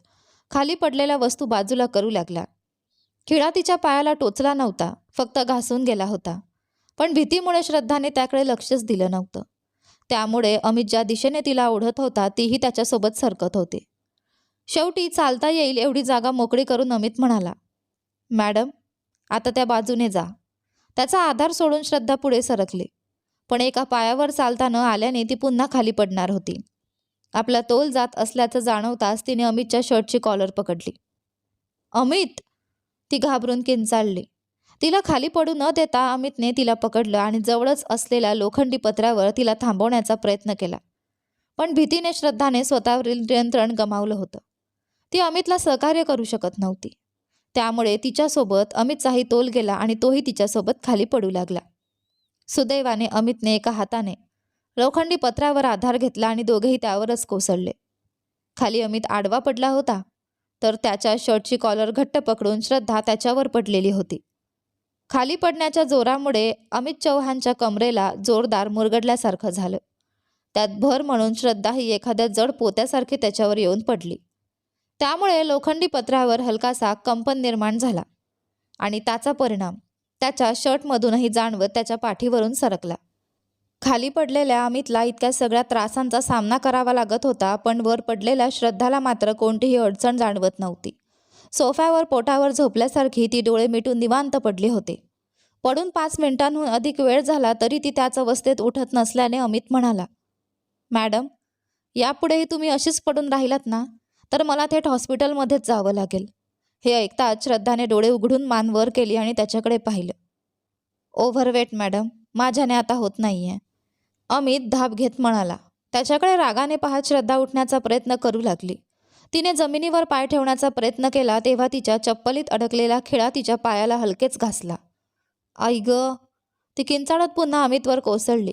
खाली पडलेल्या वस्तू बाजूला करू लागला. खिळा तिच्या पायाला टोचला नव्हता, फक्त घासून गेला होता. पण भीतीमुळे श्रद्धाने त्याकडे लक्षच दिलं नव्हतं. त्यामुळे अमित ज्या दिशेने तिला ओढत होता तीही त्याच्यासोबत सरकत होती. शेवटी चालता येईल एवढी जागा मोकळी करून अमित म्हणाला, मॅडम, आता त्या बाजूने जा. त्याचा आधार सोडून श्रद्धा पुढे सरकली. पण एका पायावर चालता न आल्याने ती पुन्हा खाली पडणार होती. आपला तोल जात असल्याचं जाणवताच तिने अमितच्या शर्टची कॉलर पकडली. अमित, ती घाबरून किंचाळली. तिला खाली पडू न देता अमितने तिला पकडलं आणि जवळच असलेल्या लोखंडी पत्र्यावर तिला थांबवण्याचा प्रयत्न केला. पण भीतीने श्रद्धाने स्वतःवरील नियंत्रण गमावलं होतं. ती अमितला सहकार्य करू शकत नव्हती. त्यामुळे तिच्यासोबत अमितचाही तोल गेला आणि तोही तिच्यासोबत खाली पडू लागला. सुदैवाने अमितने एका हाताने लोखंडी पत्र्यावर आधार घेतला आणि दोघेही त्यावरच कोसळले. खाली अमित आडवा पडला होता, तर त्याच्या शर्टची कॉलर घट्ट पकडून श्रद्धा त्याच्यावर पडलेली होती. खाली पडण्याच्या जोरामुळे अमित चौहानच्या कमरेला जोरदार मुरगडल्यासारखं झालं. त्यात भर म्हणून श्रद्धा ही एखाद्या जड पोत्यासारखी त्याच्यावर येऊन पडली. त्यामुळे लोखंडी पत्र्यावर हलकासा कंपन निर्माण झाला आणि त्याचा परिणाम त्याच्या शर्टमधूनही जाणवत त्याच्या पाठीवरून सरकला. खाली पडलेल्या अमितला इतक्या सगळ्या त्रासांचा सामना करावा लागत होता, पण वर पडलेल्या श्रद्धाला मात्र कोणतीही अडचण जाणवत नव्हती. सोफ्यावर पोटावर झोपल्यासारखी ती डोळे मिटून निवांत पडली होती. पडून 5 मिनिटांहून अधिक वेळ झाला तरी ती त्याच अवस्थेत उठत नसल्याने अमित म्हणाला, मॅडम, यापुढेही तुम्ही अशीच पडून राहिलात ना, तर मला थेट हॉस्पिटलमध्येच जावं लागेल. हे ऐकताच श्रद्धाने डोळे उघडून मान वर केली आणि त्याच्याकडे पाहिलं. ओव्हरवेट मॅडम, माझ्याने आता होत नाहीये, अमित धाप घेत म्हणाला. त्याच्याकडे रागाने पाहत श्रद्धा उठण्याचा प्रयत्न करू लागली. तिने जमिनीवर पाय ठेवण्याचा प्रयत्न केला तेव्हा तिच्या चप्पलीत अडकलेला खिळा तिच्या पायाला हलकेच घासला. आई गं, ती किंचाळत पुन्हा अमितवर कोसळली.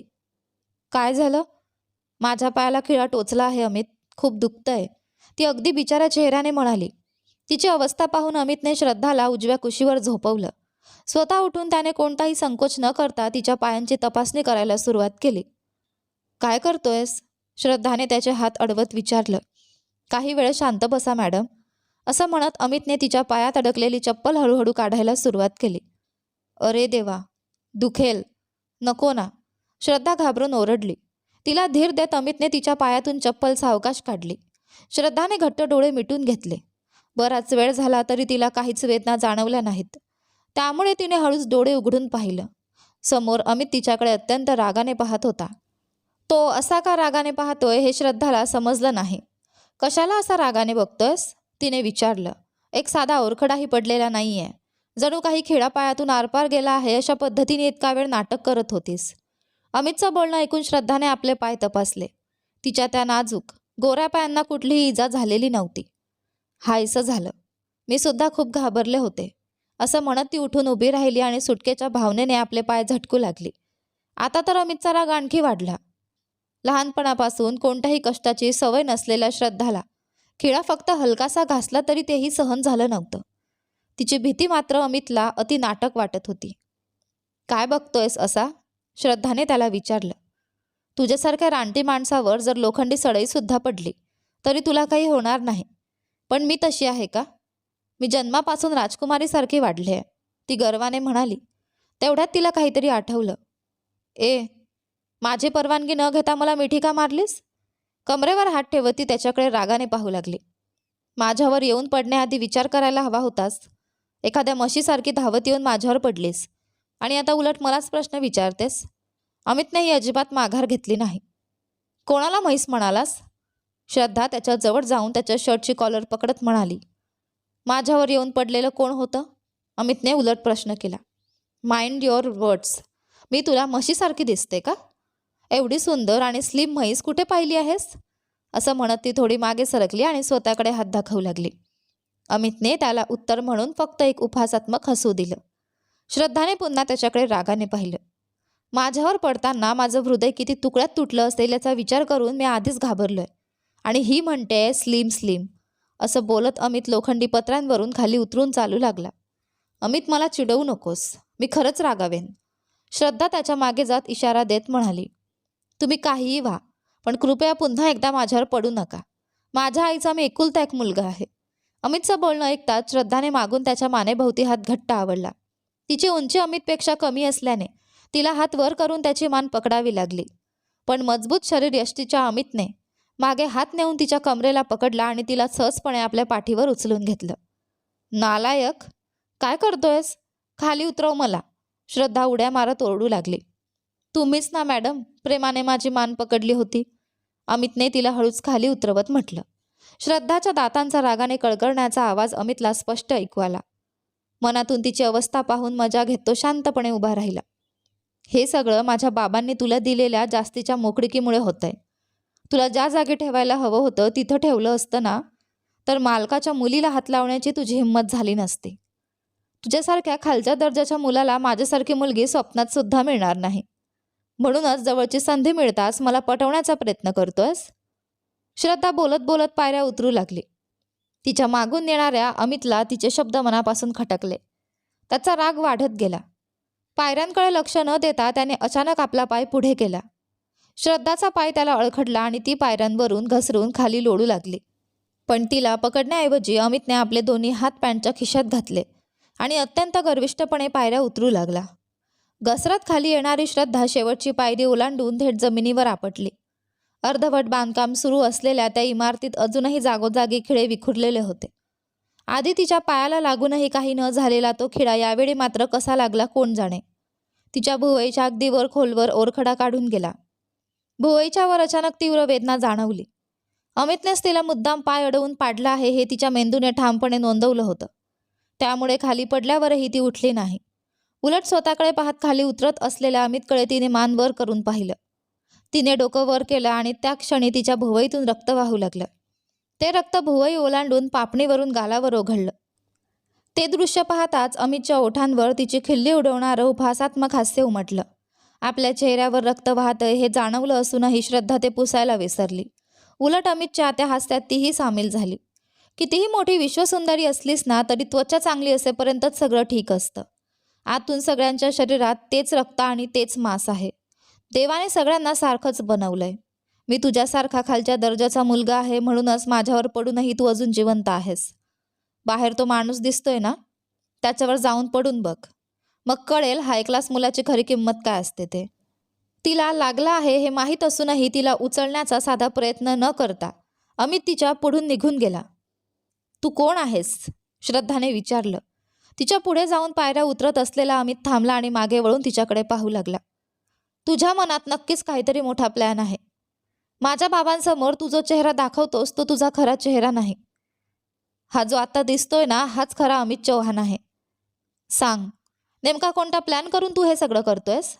काय झालं? माझ्या पायाला खिळा टोचला आहे अमित, खूप दुखतंय, ती अगदी बिचाऱ्या चेहऱ्याने म्हणाली. तिची अवस्था पाहून अमितने श्रद्धाला उजव्या कुशीवर झोपवलं. स्वतः उठून त्याने कोणताही संकोच न करता तिच्या पायांची तपासणी करायला सुरुवात केली. काय करतोयस? श्रद्धाने त्याचे हात अडवत विचारलं. काही वेळ शांत बसा मॅडम, असं म्हणत अमितने तिच्या पायात अडकलेली चप्पल हळूहळू काढायला सुरुवात केली. अरे देवा, दुखेल, नको ना, श्रद्धा घाबरून ओरडली. तिला धीर देत अमितने तिच्या पायातून चप्पल सावकाश काढली. श्रद्धाने घट्ट डोळे मिटून घेतले. बराच वेळ झाला तरी तिला काहीच वेदना जाणवल्या नाहीत. त्यामुळे तिने हळूच डोळे उघडून पाहिलं. समोर अमित तिच्याकडे अत्यंत रागाने पाहत होता. तो असा का रागाने पाहतोय हे श्रद्धाला समजलं नाही. कशाला असा रागाने बघतोयस? तिने विचारलं. एक साधा ओरखडाही पडलेला नाहीये, जणू काही खिळापायातून आरपार गेला आहे अशा पद्धतीने इतका वेळ नाटक करत होतीस. अमितचं बोलणं ऐकून श्रद्धाने आपले पाय तपासले. तिच्या त्या नाजूक गोऱ्या पायांना कुठलीही इजा झालेली नव्हती. हायसं झालं, मी सुद्धा खूप घाबरले होते, असं म्हणत ती उठून उभी राहिली आणि सुटकेच्या भावनेने आपले पाय झटकू लागली. आता तर अमितचा राग आणखी वाढला. लहानपणापासून कोणत्याही कष्टाची सवय नसलेल्या श्रद्धाला खिळा फक्त हलकासा घासला तरी तेही सहन झालं नव्हतं. तिची भीती मात्र अमितला अति नाटक वाटत होती. काय बघतोयस असा? श्रद्धाने त्याला विचारलं. तुझ्यासारख्या रानटी माणसावर जर लोखंडी सळईसुद्धा पडली तरी तुला काही होणार नाही, पण मी तशी आहे का? मी जन्मापासून राजकुमारीसारखी वाढले आहे, ती गर्वाने म्हणाली. तेवढ्यात तिला काहीतरी आठवलं. माझी परवानगी न घेता मला मिठी का मारलीस? कमरेवर हात ठेवत ती त्याच्याकडे रागाने पाहू लागली. माझ्यावर येऊन पडण्याआधी विचार करायला हवा होतास. एखाद्या म्हशीसारखी धावत येऊन माझ्यावर पडलीस आणि आता उलट मलाच प्रश्न विचारतेस. अमितनेही अजिबात माघार घेतली नाही. कोणाला म्हैस म्हणालास? श्रद्धा त्याच्या जवळ जाऊन त्याच्या शर्टची कॉलर पकडत म्हणाली. माझ्यावर येऊन पडलेलं कोण होतं? अमितने उलट प्रश्न केला. Mind your words. मी तुला म्हशीसारखी दिसते का? एवढी सुंदर आणि स्लिम म्हैस कुठे पाहिली आहेस? असं म्हणत ती थोडी मागे सरकली आणि स्वतःकडे हात दाखवू लागली. अमितने त्याला उत्तर म्हणून फक्त एक उपहासात्मक हसू दिलं. श्रद्धाने पुन्हा त्याच्याकडे रागाने पाहिलं. माझ्यावर पडताना माझं हृदय किती तुकड्यात तुटलं असेल याचा विचार करून मी आधीच घाबरलोय, आणि ही म्हणते स्लिम स्लिम. असं बोलत अमित लोखंडी पत्र्यांवरून खाली उतरून चालू लागला. अमित, मला चिडवू नकोस, मी खरंच रागावेन. श्रद्धा त्याच्या मागे जात इशारा देत म्हणाली. तुम्ही काहीही व्हा, पण कृपया पुन्हा एकदा माझ्यावर पडू नका. माझ्या आईचा मी एकुलता एक मुलगा आहे. अमितचं बोलणं ऐकताच श्रद्धाने मागून त्याच्या मानेभोवती हात घट्ट आवळला. तिची उंची अमितपेक्षा कमी असल्याने तिला हात वर करून त्याची मान पकडावी लागली, पण मजबूत शरीर यष्टीच्या अमितने मागे हात नेऊन तिच्या कमरेला पकडला आणि तिला सहजपणे आपल्या पाठीवर उचलून घेतलं. नालायक, काय करतोयस? खाली उतरव मला, श्रद्धा उड्या मारत ओरडू लागली. तुम्हीच ना मॅडम प्रेमाने माझी मान पकडली होती, अमितने तिला हळूच खाली उतरवत म्हटलं. श्रद्धाच्या दातांचा रागाने कळकळण्याचा आवाज अमितला स्पष्ट ऐकू आला. मनातून तिची अवस्था पाहून मजा घेत तो शांतपणे उभा राहिला. हे सगळं माझ्या बाबांनी तुला दिलेल्या जास्तीच्या मोकळीकीमुळे होतंय. तुला ज्या जागी ठेवायला हवं होतं तिथं ठेवलं असतं ना, तर मालकाच्या मुलीला हात लावण्याची तुझी हिंमत झाली नसती. तुझ्यासारख्या खालच्या दर्जाच्या मुलाला माझ्यासारखी मुलगी स्वप्नात सुद्धा मिळणार नाही. म्हणूनच जवळची संधी मिळताच मला पटवण्याचा प्रयत्न करतोयस. श्रद्धा बोलत बोलत पायऱ्या उतरू लागली. तिच्या मागून येणाऱ्या अमितला तिचे शब्द मनापासून खटकले. त्याचा राग वाढत गेला. पायऱ्यांकडे लक्ष न देता त्याने अचानक आपला पाय पुढे केला. श्रद्धाचा पाय त्याला अळखडला आणि ती पायऱ्यांवरून घसरून खाली लोळू लागली. पण तिला पकडण्याऐवजी अमितने आपले दोन्ही हात पॅन्टच्या खिशात घातले आणि अत्यंत गर्विष्ठपणे पायऱ्या उतरू लागला. घसरत खाली येणारी श्रद्धा शेवटची पायरी ओलांडून थेट जमिनीवर आपटली. अर्धवट बांधकाम सुरू असलेल्या त्या इमारतीत अजूनही जागोजागी खिळे विखुरलेले होते. आधी तिच्या पायाला लागूनही काही न झालेला तो खिळा यावेळी मात्र कसा लागला कोण जाणे. तिच्या भुवईच्या अगदी वर खोलवर ओरखडा काढून गेला. भुवईच्या वर अचानक तीव्र वेदना जाणवली. अमितनेच तिला मुद्दाम पाय अडवून पाडला आहे हे तिच्या मेंदूने ठामपणे नोंदवलं होतं. त्यामुळे खाली पडल्यावरही ती उठली नाही. उलट स्वतःकडे पाहत खाली उतरत असलेल्या अमितकडे तिने मान वर करून पाहिलं. तिने डोकं वर केलं आणि त्या क्षणी तिच्या भुवईतून रक्त वाहू लागलं. ते रक्त भुवई ओलांडून पापणीवरून गालावर ओघळलं. ते दृश्य पाहताच अमितच्या ओठांवर तिची खिल्ली उडवणारं उपहासात्मक हास्य उमटलं. आपल्या चेहऱ्यावर रक्त वाहतंय हे जाणवलं असूनही श्रद्धा ते पुसायला विसरली. उलट अमितच्या त्या हास्यात तीही सामील झाली. कितीही मोठी विश्वसुंदरी असलीस ना तरी त्वचा चांगली असेपर्यंतच सगळं ठीक असतं. आतून सगळ्यांच्या शरीरात तेच रक्त आणि तेच मांस आहे. देवाने सगळ्यांना सारखंच बनवलंय. मी तुझ्यासारखा खालच्या दर्जाचा मुलगा आहे म्हणूनच माझ्यावर पडूनही तू अजून जिवंत आहेस. बाहेर तो माणूस दिसतोय ना, त्याच्यावर जाऊन पडून बघ. मग कळेल हाय क्लास मुलाची खरी किंमत काय असते ते. तिला लागला आहे हे माहीत असूनही तिला उचलण्याचा साधा प्रयत्न न करता अमित तिच्या पुढून निघून गेला. तू कोण आहेस? श्रद्धाने विचारलं. तिच्या पुढे जाऊन पायऱ्या उतरत असलेला अमित थांबला आणि मागे वळून तिच्याकडे पाहू लागला. तुझ्या मनात नक्कीच काहीतरी मोठा प्लॅन आहे. माझ्या बाबांसमोर तू जो चेहरा दाखवतोस तो तुझा खरा चेहरा नाही. हा जो आता दिसतोय ना हाच खरा अमित चौहान आहे. सांग, नेमका कोणता प्लॅन करून तू हे सगळं करतोयस?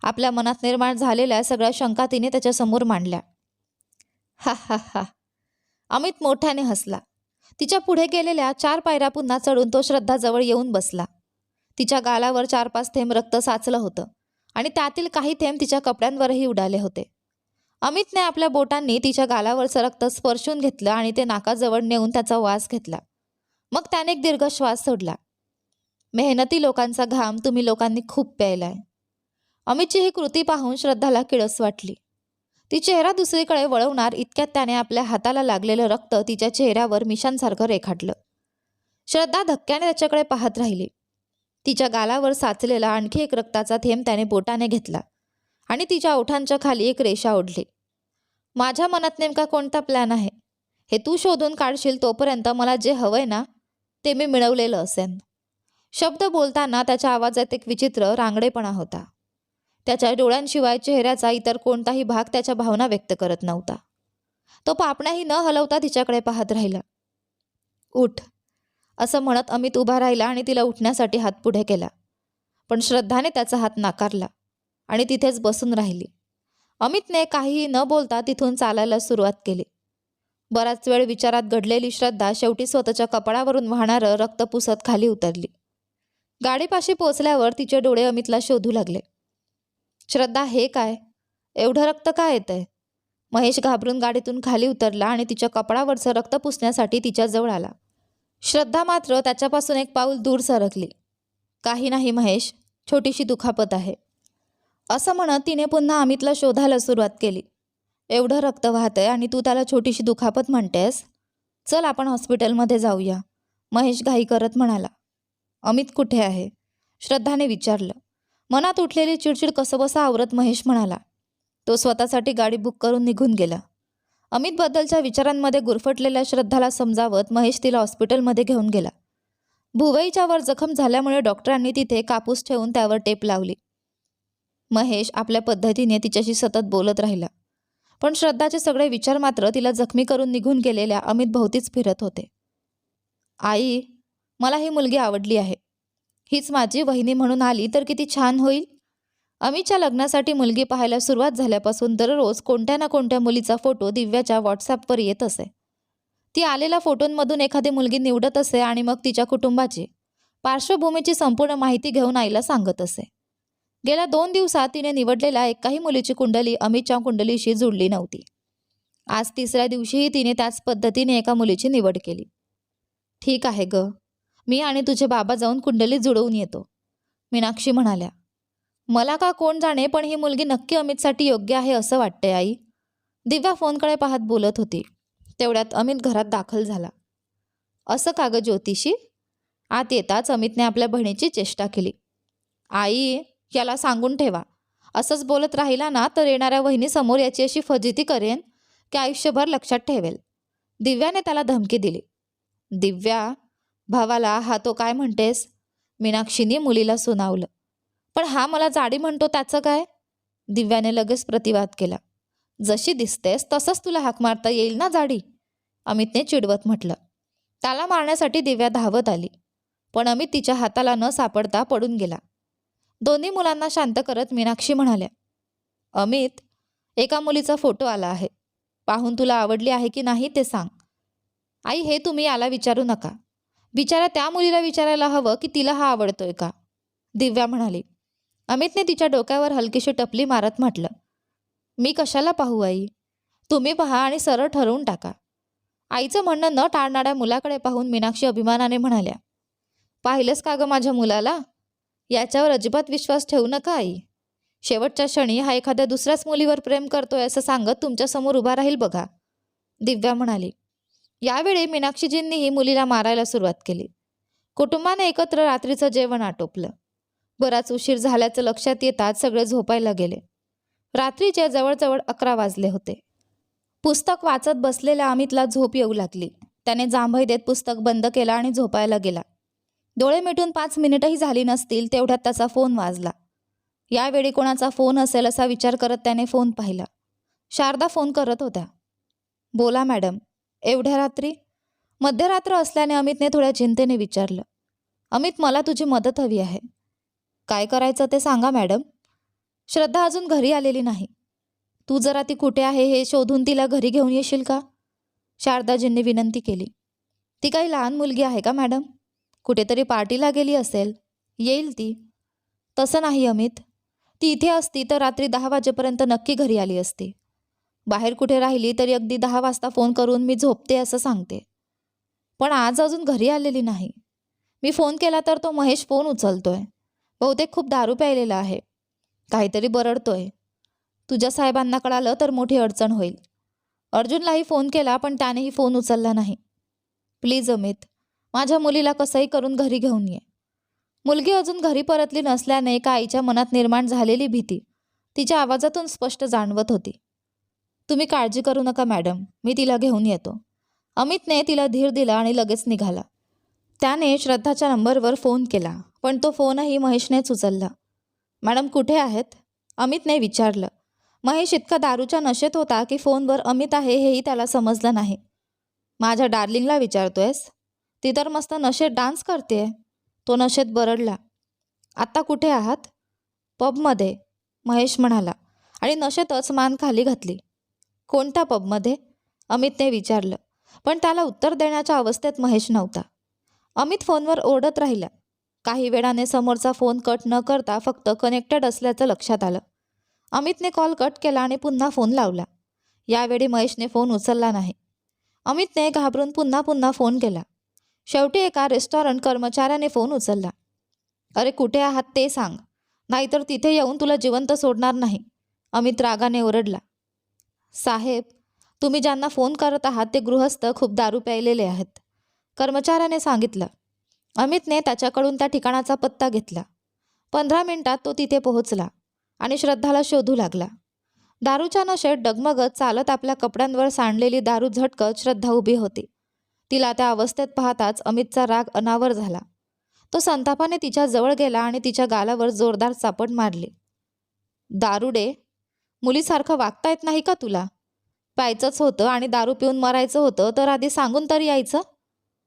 आपल्या मनात निर्माण झालेल्या सगळ्या शंका तिने त्याच्यासमोर मांडल्या. हा हा हा. अमित मोठ्याने हसला. तिच्या पुढे गेलेल्या 4 पायऱ्या पुन्हा चढून तो श्रद्धाजवळ येऊन बसला. तिच्या गालावर 4-5 थेंब रक्त साचलं होतं आणि त्यातील काही थेंब तिच्या कपड्यांवरही उडाले होते. अमितने आपल्या बोटांनी तिच्या गालावरचं रक्त स्पर्शून घेतलं आणि ते नाकाजवळ नेऊन त्याचा वास घेतला. मग त्याने एक दीर्घ श्वास सोडला. मेहनती लोकांचा घाम तुम्ही लोकांनी खूप प्यायलाय. अमितची ही कृती पाहून श्रद्धाला किळस वाटली. ती चेहरा दुसरीकडे वळवणार इतक्यात त्याने आपल्या हाताला लागलेलं रक्त तिच्या चेहऱ्यावर मिशांसारखं रेखाटलं. श्रद्धा धक्क्याने त्याच्याकडे पाहत राहिली. तिच्या गालावर साचलेला आणखी एक रक्ताचा थेंब त्याने बोटाने घेतला आणि तिच्या ओठांच्या खाली एक रेषा ओढली. माझ्या मनात नेमका कोणता प्लॅन आहे हे तू शोधून काढशील तोपर्यंत मला जे हवंय ना ते मी मिळवलेलं असेन. शब्द बोलताना त्याच्या आवाजात एक विचित्र रांगडेपणा होता. त्याच्या डोळ्यांशिवाय चेहऱ्याचा इतर कोणताही भाग त्याच्या भावना व्यक्त करत नव्हता. तो पापण्याही न हलवता तिच्याकडे पाहत राहिला. उठ, असं म्हणत अमित उभा राहिला आणि तिला उठण्यासाठी हात पुढे केला. पण श्रद्धाने त्याचा हात नाकारला आणि तिथेच बसून राहिली. अमितने काहीही न बोलता तिथून चालायला सुरुवात केली. बराच वेळ विचारात घडलेली श्रद्धा शेवटी स्वतःच्या कपाळावरून वाहणारं रक्त पुसत खाली उतरली. गाडीपाशी पोचल्यावर तिचे डोळे अमितला शोधू लागले. श्रद्धा, हे काय? एवढं रक्त काय येतंय? महेश घाबरून गाडीतून खाली उतरला आणि तिच्या कपाळावरचं रक्त पुसण्यासाठी तिच्याजवळ आला. श्रद्धा मात्र त्याच्यापासून एक पाऊल दूर सरकली. काही नाही महेश, छोटीशी दुखापत आहे, असं म्हणत तिने पुन्हा अमितला शोधायला सुरुवात केली. एवढं रक्त वाहतंय आणि तू त्याला छोटीशी दुखापत म्हणतेस? चल आपण हॉस्पिटलमध्ये जाऊया, महेश घाई करत म्हणाला. अमित कुठे आहे? श्रद्धाने विचारलं. मनात उठलेली चिडचिड कसंबसं आवरत महेश म्हणाला. तो स्वतःसाठी गाडी बुक करून निघून गेला. अमितबद्दलच्या विचारांमध्ये गुरफटलेल्या श्रद्धाला समजावत महेश तिला हॉस्पिटलमध्ये घेऊन गेला. भुवईच्या वर जखम झाल्यामुळे डॉक्टरांनी तिथे कापूस ठेवून त्यावर टेप लावली. महेश आपल्या पद्धतीने तिच्याशी सतत बोलत राहिला. पण श्रद्धाचे सगळे विचार मात्र तिला जखमी करून निघून गेलेल्या अमित भोवतीच फिरत होते. आई, मला ही मुलगी आवडली आहे. हीच माझी वहिनी म्हणून आली तर किती छान होईल. अमितच्या लग्नासाठी मुलगी पाहायला सुरुवात झाल्यापासून दररोज कोणत्या ना कोणत्या मुलीचा फोटो दिव्याच्या व्हॉट्सॲपवर येत असे. ती आलेल्या फोटोंमधून एखादी मुलगी निवडत असे आणि मग तिच्या कुटुंबाची, पार्श्वभूमीची संपूर्ण माहिती घेऊन आईला सांगत असे. गेल्या 2 दिवसात तिने निवडलेल्या एकाही मुलीची कुंडली अमितच्या कुंडलीशी जुळली नव्हती. आज 3ऱ्या दिवशीही तिने त्याच पद्धतीने एका मुलीची निवड केली. ठीक आहे ग, मी आणि तुझे बाबा जाऊन कुंडली जुळवून येतो, मीनाक्षी म्हणाल्या. मला का कोण जाणे, पण ही मुलगी नक्की अमितसाठी योग्य आहे असं वाटतंय आई. दिव्या फोनकडे पाहत बोलत होती. तेवढ्यात अमित घरात दाखल झाला. असं का ग ज्योतिषी, आत येताच अमितने आपल्या बहिणीची चेष्टा केली. आई, याला सांगून ठेवा. असंच बोलत राहिला ना तर येणाऱ्या वहिनीसमोर याची अशी फजिती करेन की आयुष्यभर लक्षात ठेवेल. दिव्याने त्याला धमकी दिली. दिव्या, भावाला हा तो काय म्हणतेस? मीनाक्षीने मुलीला सुनावलं. पण हा मला जाडी म्हणतो त्याचं काय? दिव्याने लगेच प्रतिवाद केला. जशी दिसतेस तसंच तुला हाक मारता येईल ना जाडी, अमितने चिडवत म्हटलं. त्याला मारण्यासाठी दिव्या धावत आली, पण अमित तिच्या हाताला न सापडता पडून गेला. दोन्ही मुलांना शांत करत मीनाक्षी म्हणाल्या, अमित, एका मुलीचा फोटो आला आहे. पाहून तुला आवडली आहे की नाही ते सांग. आई, हे तुम्ही याला विचारू नका. बिचारा त्या मुलीला विचारायला हवं की तिला हा आवडतोय का, दिव्या म्हणाली. अमितने तिच्या डोक्यावर हलकीशी टपली मारत म्हटलं, मी कशाला पाहू आई? तुम्ही पहा आणि सरळ ठरवून टाका. आईचं म्हणणं न टाळणाऱ्या मुलाकडे पाहून मीनाक्षी अभिमानाने म्हणाल्या, पाहिलंस का गं माझ्या मुलाला? याच्यावर अजिबात विश्वास ठेवू नका आई. शेवटच्या क्षणी हा एखाद्या दुसऱ्याच मुलीवर प्रेम करतोय असं सांगत तुमच्यासमोर उभा राहील बघा, दिव्या म्हणाली. यावेळी मीनाक्षीजींनीही मुलीला मारायला सुरुवात केली. कुटुंबाने एकत्र रात्रीचं जेवण आटोपलं. बराच उशीर झाल्याचं लक्षात येताच सगळे झोपायला गेले. रात्रीचे जवळजवळ 11 वाजले होते. पुस्तक वाचत बसलेल्या अमितला झोप येऊ लागली. त्याने जांभई देत पुस्तक बंद केला आणि झोपायला गेला. डोळे मिटून 5 मिनिटही झाली नसतील तेवढ्यात त्याचा फोन वाजला. यावेळी कोणाचा फोन असेल असा विचार करत त्याने फोन पाहिला. शारदा फोन करत होत्या. बोला मॅडम. एवढ्या रात्री? मध्यरात्र असल्याने अमितने थोड्या चिंतेने विचारलं. अमित, मला तुझी मदत हवी आहे. काय करायचं ते सांगा मॅडम. श्रद्धा अजून घरी आलेली नाही. तू जरा ती कुठे आहे हे शोधून तिला घरी घेऊन येशील का, शारदाजींनी विनंती केली. ती काही लहान मुलगी आहे का मॅडम? कुठेतरी पार्टीला गेली असेल, येईल ती. तसं नाही अमित, ती इथे असती तर रात्री 10 वाजेपर्यंत नक्की घरी आली असती. बाहेर कुठे राहिली तरी अगदी 10 वाजता फोन करून मी झोपते असं सांगते. पण आज अजून घरी आलेली नाही. मी फोन केला तर तो महेश फोन उचलतोय. बहुतेक खूप दारू प्यायलेला आहे. काहीतरी बरडतोय. तुझ्या साहेबांना कळालं तर मोठी अडचण होईल. अर्जुनलाही फोन केला पण त्यानेही फोन उचलला नाही. प्लीज अमित, माझ्या मुलीला कसंही करून घरी घेऊन ये. मुलगी अजून घरी परतली नसल्याने एका आईच्या मनात निर्माण झालेली भीती तिच्या आवाजातून स्पष्ट जाणवत होती. तुम्ही काळजी करू नका मॅडम, मी तिला घेऊन येतो. अमितने तिला धीर दिला आणि लगेच निघाला. त्याने श्रद्धाच्या नंबरवर फोन केला पण तो फोनही महेशनेच उचलला. मॅडम कुठे आहेत, अमितने विचारलं. महेश इतका दारूच्या नशेत होता की फोनवर अमित आहे हेही त्याला समजलं नाही. माझ्या डार्लिंगला विचारतोयस? ती तर मस्त नशेत डान्स करतेय, तो नशेत बरडला. आत्ता कुठे आहात? पबमध्ये, महेश म्हणाला आणि नशेतच मान खाली घातली. कोणत्या पबमध्ये, अमितने विचारलं. पण त्याला उत्तर देण्याच्या अवस्थेत महेश नव्हता. अमित फोनवर ओरडत राहिला. काही वेळाने समोरचा फोन कट न करता फक्त कनेक्टेड असल्याचं लक्षात आलं. अमितने कॉल कट केला आणि पुन्हा फोन लावला. यावेळी महेशने फोन उचलला नाही. अमितने घाबरून पुन्हा पुन्हा फोन केला. शेवटी एका रेस्टॉरंट कर्मचाऱ्याने फोन उचलला. अरे कुठे आहात ते सांग, नाहीतर तिथे येऊन तुला जिवंत सोडणार नाही, अमित रागाने ओरडला. साहेब, तुम्ही ज्यांना फोन करत आहात ते गृहस्थ खूप दारू प्यायलेले आहेत, कर्मचाऱ्याने सांगितलं. अमितने त्याच्याकडून त्या ठिकाणाचा पत्ता घेतला. 15 मिनिटात तो तिथे पोहोचला आणि श्रद्धाला शोधू लागला. दारूच्या नशेत डगमगत चालत आपल्या कपड्यांवर सांडलेली दारू झटकत श्रद्धा उभी होती. तिला त्या अवस्थेत पाहताच अमितचा राग अनावर झाला. तो संतापाने तिच्या जवळ गेला आणि तिच्या गालावर जोरदार चापट मारली. दारुडे, मुलीसारखं वागता येत नाही का तुला? प्यायचंच होतं आणि दारू पिऊन मरायचं होतं तर आधी सांगून तरी यायचं.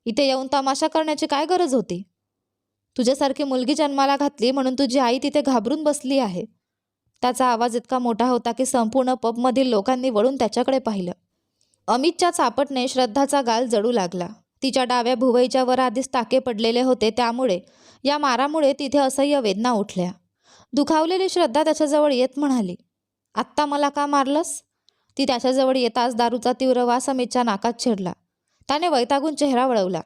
इथे येऊन तमाशा करण्याची काय गरज होती? तुझ्यासारखी मुलगी जन्माला घातली म्हणून तुझी आई तिथे घाबरून बसली आहे. त्याचा आवाज इतका मोठा होता की संपूर्ण पबमधील लोकांनी वळून त्याच्याकडे पाहिलं. अमितच्या चापटने श्रद्धाचा गाल जळू लागला. तिच्या डाव्या भुवईच्या वर आधीच टाके पडलेले होते, त्यामुळे या मारामुळे तिथे असह्य वेदना उठल्या. दुखावलेली श्रद्धा त्याच्याजवळ येत म्हणाली, आत्ता मला का मारलंस? ती त्याच्याजवळ येताच दारूचा तीव्र वास अमितच्या नाकात शिरला. त्याने वैतागून चेहरा वळवला,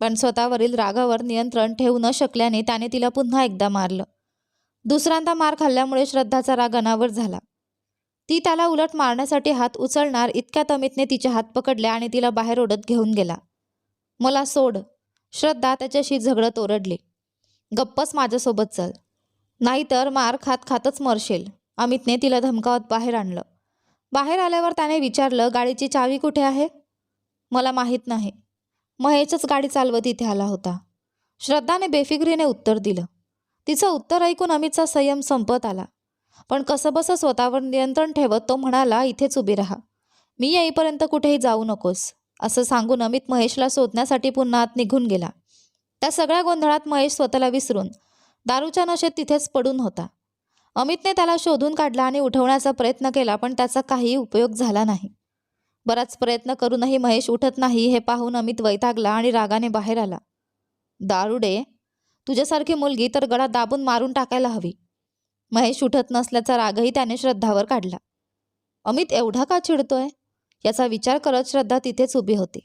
पण स्वतःवरील रागावर नियंत्रण ठेवू न शकल्याने त्याने तिला पुन्हा एकदा मारलं. दुसऱ्यांदा मार खाल्ल्यामुळे श्रद्धाचा राग अनावर झाला. ती त्याला उलट मारण्यासाठी हात उचलणार इतक्यात अमितने तिचे हात पकडले आणि तिला बाहेर ओढत घेऊन गेला. मला सोड, श्रद्धा त्याच्याशी झगडत ओरडली, गप्पच माझ्यासोबत चल, नाहीतर मार खात खातच मरशील. अमितने तिला धमकावत बाहेर आणलं. बाहेर आल्यावर त्याने विचारलं, गाडीची चावी कुठे आहे? मला माहीत नाही. महेशच गाडी चालवत इथे आला होता. श्रद्धाने बेफिक्रीने उत्तर दिलं. तिचं उत्तर ऐकून अमितचा संयम संपत आला. पण कसंबसं स्वतःवर नियंत्रण ठेवत तो म्हणाला, इथेच उभी राहा, मी येईपर्यंत कुठेही जाऊ नकोस. असं सांगून अमित महेशला शोधण्यासाठी पुन्हा आत निघून गेला. त्या सगळ्या गोंधळात महेश स्वतःला विसरून दारूच्या नशेत तिथेच पडून होता. अमितने त्याला शोधून काढला आणि उठवण्याचा प्रयत्न केला, पण त्याचा काही उपयोग झाला नाही. बराच प्रयत्न करूनही महेश उठत नाही हे पाहून अमित वैतागला आणि रागाने बाहेर आला. दारुडे, तुझ्यासारखी मुलगी तर गळा दाबून मारून टाकायला हवी. महेश उठत नसल्याचा रागही त्याने श्रद्धावर काढला. अमित एवढा का चिडतोय याचा विचार करत श्रद्धा तिथेच उभी होती.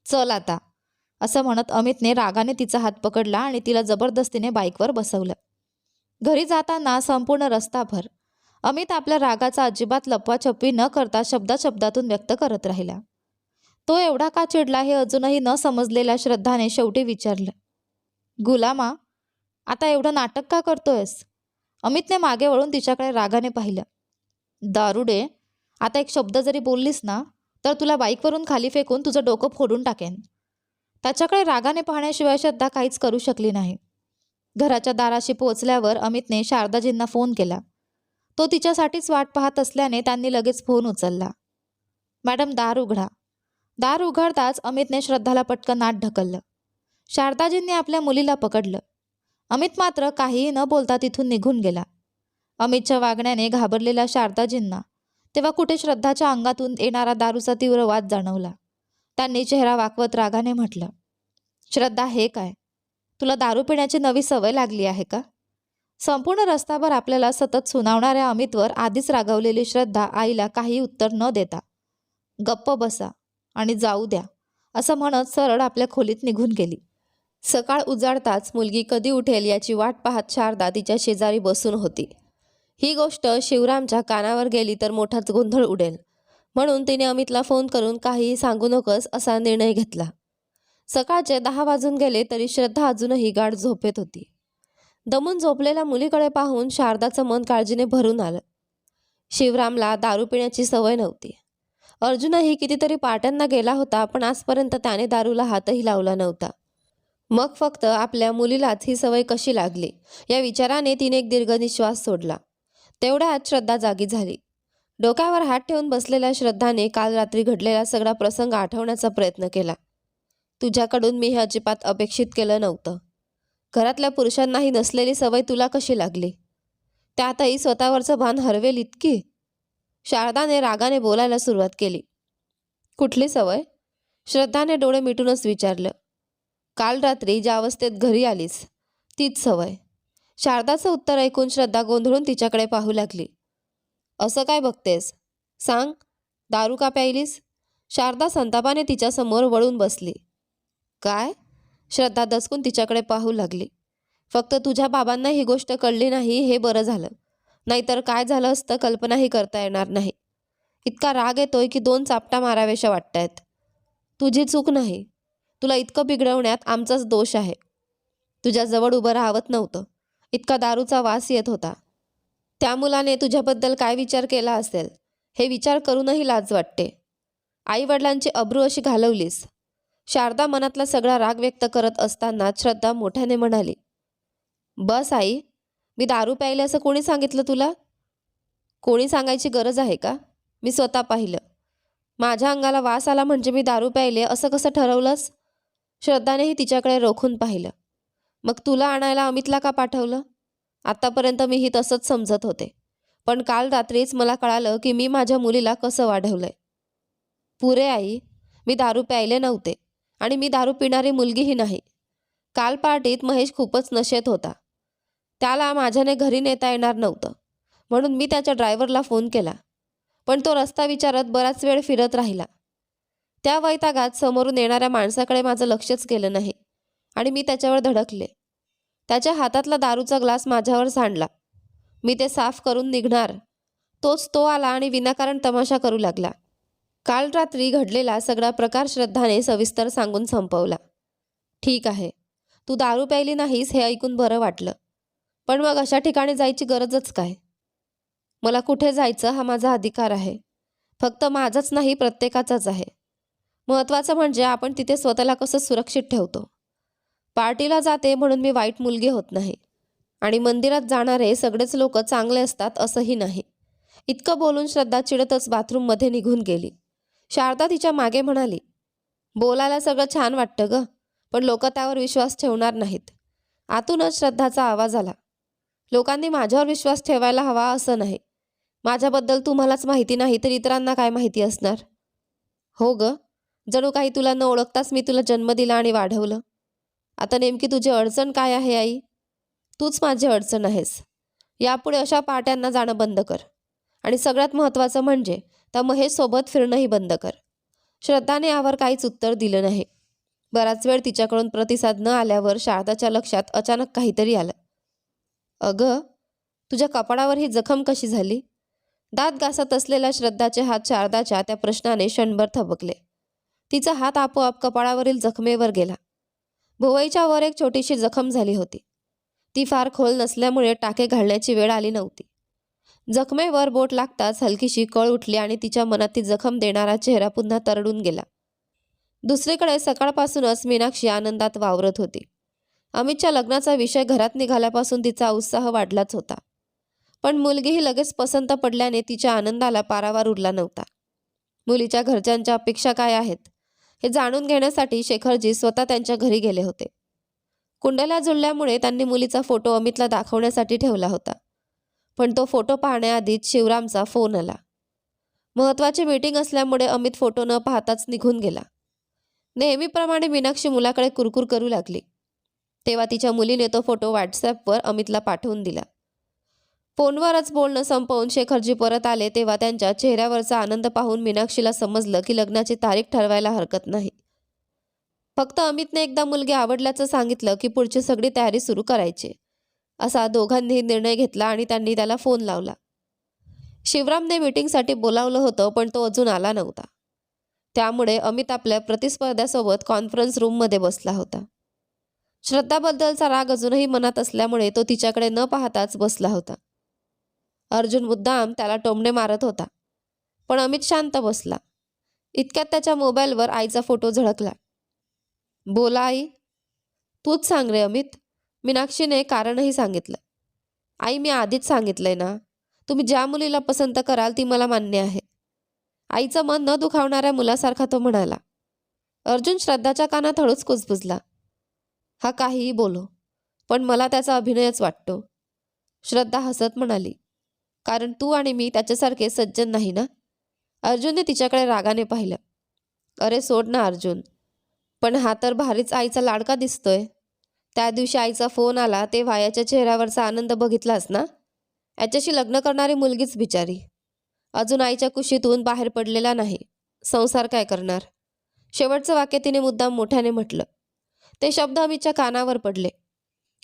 चल आता, असं म्हणत अमितने रागाने तिचा हात पकडला आणि तिला जबरदस्तीने बाईकवर बसवलं. घरी जाताना संपूर्ण रस्ताभर अमित आपल्या रागाचा अजिबात लपवाछपवी न करता शब्दाशब्दातून व्यक्त करत राहिला. तो एवढा का चिडला हे अजूनही न समजलेल्या श्रद्धाने शेवटी विचारलं, गुलामा, आता एवढं नाटक का करतोयस? अमितने मागे वळून तिच्याकडे रागाने पाहिलं. दारुडे, आता एक शब्द जरी बोललीस ना तर तुला बाईकवरून खाली फेकून तुझं डोकं फोडून टाकेन. त्याच्याकडे रागाने पाहण्याशिवाय श्रद्धा काहीच करू शकली नाही. घराच्या दाराशी पोहोचल्यावर अमितने शारदाजींना फोन केला. तो तिच्यासाठीच वाट पाहत असल्याने त्यांनी लगेच फोन उचलला. मॅडम, दार उघडा. दार उघडताच अमितने श्रद्धाला पटकन आत ढकललं. शारदाजींनी आपल्या मुलीला पकडलं. अमित मात्र काहीही न बोलता तिथून निघून गेला. अमितच्या वागण्याने घाबरलेल्या शारदाजींना तेव्हा कुठे श्रद्धाच्या अंगातून येणारा दारूचा तीव्र वाद जाणवला. त्यांनी चेहरा वाकवत रागाने म्हटलं, श्रद्धा, हे काय? तुला दारू पिण्याची नवी सवय लागली आहे का? संपूर्ण रस्ताभर आपल्याला सतत सुनावणाऱ्या अमितवर आधीच रागावलेली श्रद्धा आईला काही उत्तर न देता, गप्प बसा आणि जाऊ द्या, असं म्हणत सरळ आपल्या खोलीत निघून गेली. सकाळ उजाडताच मुलगी कधी उठेल याची वाट पाहत शारदा तिच्या शेजारी बसून होती. ही गोष्ट शिवरामच्या कानावर गेली तर मोठाच गोंधळ उडेल, म्हणून तिने अमितला फोन करून काहीही सांगू नकोस असा निर्णय घेतला. सकाळचे 10 वाजून गेले तरी श्रद्धा अजूनही गाढ झोपेत होती. दमून झोपलेल्या मुलीकडे पाहून शारदाचं मन काळजीने भरून आलं. शिवरामला दारू पिण्याची सवय नव्हती. अर्जुनही कितीतरी पार्ट्यांना गेला होता, पण आजपर्यंत त्याने दारूला हातही लावला नव्हता. मग फक्त आपल्या मुलीलाच ही सवय कशी लागली या विचाराने तिने एक दीर्घ निश्वास सोडला. तेवढ्यात श्रद्धा जागी झाली. डोक्यावर हात ठेवून बसलेल्या श्रद्धाने काल रात्री घडलेला सगळा प्रसंग आठवण्याचा प्रयत्न केला. तुझ्याकडून मी हे अजिबात अपेक्षित केलं नव्हतं. घरातल्या पुरुषांनाही नसलेली सवय तुला कशी लागली? त्यातही स्वतःवरचं भान हरवेल इतकी? शारदाने रागाने बोलायला सुरुवात केली. कुठली सवय? श्रद्धाने डोळे मिटूनच विचारलं. काल रात्री ज्या अवस्थेत घरी आलीस तीच सवय. शारदाचं उत्तर ऐकून श्रद्धा गोंधळून तिच्याकडे पाहू लागली. असं काय बघतेस? सांग, दारू का प्यायलीस? शारदा संतापाने तिच्यासमोर वळून बसली. काय? श्रद्धा दचकून तिच्याकडे पाहू लागली. फक्त तुझ्या बाबांना ही गोष्ट कळली नाही हे बरं झालं, नाहीतर काय झालं असतं कल्पनाही करता येणार नाही. इतका राग येतोय की 2 चापटा माराव्याशा वाटतायत. तुझी चूक नाही. तुला इतकं बिघडवण्यात आमचाच दोष आहे. तुझ्याजवळ उभं राहावत नव्हतं. इतका दारूचा वास येत होता. त्या मुलाने तुझ्याबद्दल काय विचार केला असेल हे विचार करूनही लाज वाटते. आईवडिलांची अब्रू अशी घालवलीस. शारदा मनातला सगळा राग व्यक्त करत असताना श्रद्धा मोठ्याने म्हणाली. बस आई, मी दारू प्यायले असं कोणी सांगितलं तुला? कोणी सांगायची गरज आहे का? मी स्वतः पाहिलं. माझ्या अंगाला वास आला म्हणजे मी दारू प्यायले असं कसं ठरवलंस? श्रद्धानेही तिच्याकडे रोखून पाहिलं. मग तुला आणायला अमितला का पाठवलं? आतापर्यंत मीही तसंच समजत होते, पण काल रात्रीच मला कळालं की मी माझ्या मुलीला कसं वाढवलंय. पुरे आई, मी दारू प्यायले नव्हते आणि मी दारू पिणारी मुलगीही नाही. काल पार्टीत महेश खूपच नशेत होता. त्याला माझ्याने घरी नेता येणार नव्हतं, म्हणून मी त्याच्या ड्रायव्हरला फोन केला, पण तो रस्ता विचारत बराच वेळ फिरत राहिला. त्या वैतागात समोरून येणाऱ्या माणसाकडे माझं लक्षच गेलं नाही आणि मी त्याच्यावर धडकले. त्याच्या हातातला दारूचा ग्लास माझ्यावर सांडला. मी ते साफ करून निघणार तोच तो आला आणि विनाकारण तमाशा करू लागला. काल रात्री घडलेला सगळा प्रकार श्रद्धाने सविस्तर सांगून संपवला. ठीक आहे, तू दारू प्यायली नाहीस हे ऐकून बरं वाटलं. पण मग अशा ठिकाणी जायची गरजच काय? मला कुठे जायचं हा माझा अधिकार आहे. फक्त माझाच नाही, प्रत्येकाचाच आहे. महत्त्वाचं म्हणजे आपण तिथे स्वतःला कसं सुरक्षित ठेवतो. पार्टीला जाते म्हणून मी वाईट मुलगी होत नाही. आणि मंदिरात जाणारे सगळेच लोक चांगले असतात असंही नाही. इतकं बोलून श्रद्धा चिडतच बाथरूममध्ये निघून गेली. शारदा तिच्या मागे म्हणाली, बोलायला सगळं छान वाटतं ग, पण लोक त्यावर विश्वास ठेवणार नाहीत. आतूनच श्रद्धाचा आवाज आला, लोकांनी माझ्यावर विश्वास ठेवायला हवा असं नाही. माझ्याबद्दल तुम्हालाच माहिती नाही तर इतरांना काय माहिती असणार? हो ग, जणू काही तुला न ओळखताच मी तुला जन्म दिला आणि वाढवलं. आता नेमकी तुझी अडचण काय आहे आई? तूच माझी अडचण आहेस. यापुढे अशा पार्ट्यांना जाणं बंद कर. आणि सगळ्यात महत्त्वाचं म्हणजे त्या महेशसोबत फिरणंही बंद कर. श्रद्धाने यावर काहीच उत्तर दिलं नाही. बराच वेळ तिच्याकडून प्रतिसाद न आल्यावर शारदाच्या लक्षात अचानक काहीतरी आलं. अगं, तुझ्या कपाळावर ही जखम कशी झाली? दात घासत असलेल्या श्रद्धाचे हात शारदाच्या त्या प्रश्नाने क्षणभर थबकले. तिचा हात आपोआप कपाळावरील जखमेवर गेला. भुवईच्या वर एक छोटीशी जखम झाली होती. ती फार खोल नसल्यामुळे टाके घालण्याची वेळ आली नव्हती. जखमेवर बोट लागताच हलकीशी कळ उठली आणि तिच्या मनात ती जखम देणारा चेहरा पुन्हा तरडून गेला. दुसरीकडे सकाळपासूनच मीनाक्षी आनंदात वावरत होती. अमितच्या लग्नाचा विषय घरात निघाल्यापासून तिचा उत्साह वाढलाच होता. पण मुलगीही लगेच पसंत पडल्याने तिच्या आनंदाला पारावार उरला नव्हता. मुलीच्या घरच्यांच्या अपेक्षा काय आहेत हे जाणून घेण्यासाठी शेखरजी स्वतः त्यांच्या घरी गेले होते. कुंडल्या जुळल्यामुळे त्यांनी मुलीचा फोटो अमितला दाखवण्यासाठी ठेवला होता. पण तो फोटो पाहण्याआधीच शिवरामचा फोन आला. महत्त्वाची मीटिंग असल्यामुळे अमित फोटो न पाहताच निघून गेला. नेहमीप्रमाणे मीनाक्षी मुलाकडे कुरकुर करू लागली. तेव्हा तिच्या मुलीने तो फोटो व्हॉट्सॲपवर अमितला पाठवून दिला. फोनवरच बोलणं संपवून शेखरजी परत आले तेव्हा त्यांच्या चेहऱ्यावरचा आनंद पाहून मीनाक्षीला समजलं की लग्नाची तारीख ठरवायला हरकत नाही. फक्त अमितने एकदा मुलगी आवडल्याचं सांगितलं की पुढची सगळी तयारी सुरू करायची, असा दोघांनी निर्णय घेतला आणि त्यांनी त्याला फोन लावला. शिवरामने मीटिंगसाठी बोलावलं होतं पण तो अजून आला नव्हता. त्यामुळे अमित आपल्या प्रतिस्पर्ध्यासोबत कॉन्फरन्स रूममध्ये बसला होता. श्रद्धाबद्दलचा राग अजूनही मनात असल्यामुळे तो तिच्याकडे न पाहताच बसला होता. अर्जुन मुद्दाम त्याला टोमणे मारत होता, पण अमित शांत बसला. इतक्यात त्याच्या मोबाईलवर आईचा फोटो झळकला. बोला आई. तूच सांग रे अमित. मीनाक्षीने कारणही सांगितलं. आई, मी आधीच सांगितलंय ना, तुम्ही ज्या मुलीला पसंत कराल ती मला मान्य आहे. आईचं मन न दुखावणाऱ्या मुलासारखा तो म्हणाला. अर्जुन श्रद्धाच्या कानात हळूच कुजबुजला. हा काहीही बोलो, पण मला त्याचा अभिनयच वाटतो. श्रद्धा हसत म्हणाली, कारण तू आणि मी त्याच्यासारखे सज्जन नाही ना. अर्जुनने तिच्याकडे रागाने पाहिलं. अरे सोड ना अर्जुन, पण हा तर भारीच आईचा लाडका दिसतोय. त्या दिवशी आईचा फोन आला तेव्हा याच्या चेहऱ्यावरचा आनंद बघितलास ना. याच्याशी लग्न करणारी मुलगीच बिचारी. अजून आईच्या कुशीतून बाहेर पडलेला नाही. संसार काय करणार. शेवटचं वाक्य तिने मुद्दाम मोठ्याने म्हटलं. ते शब्द अमितच्या कानावर पडले.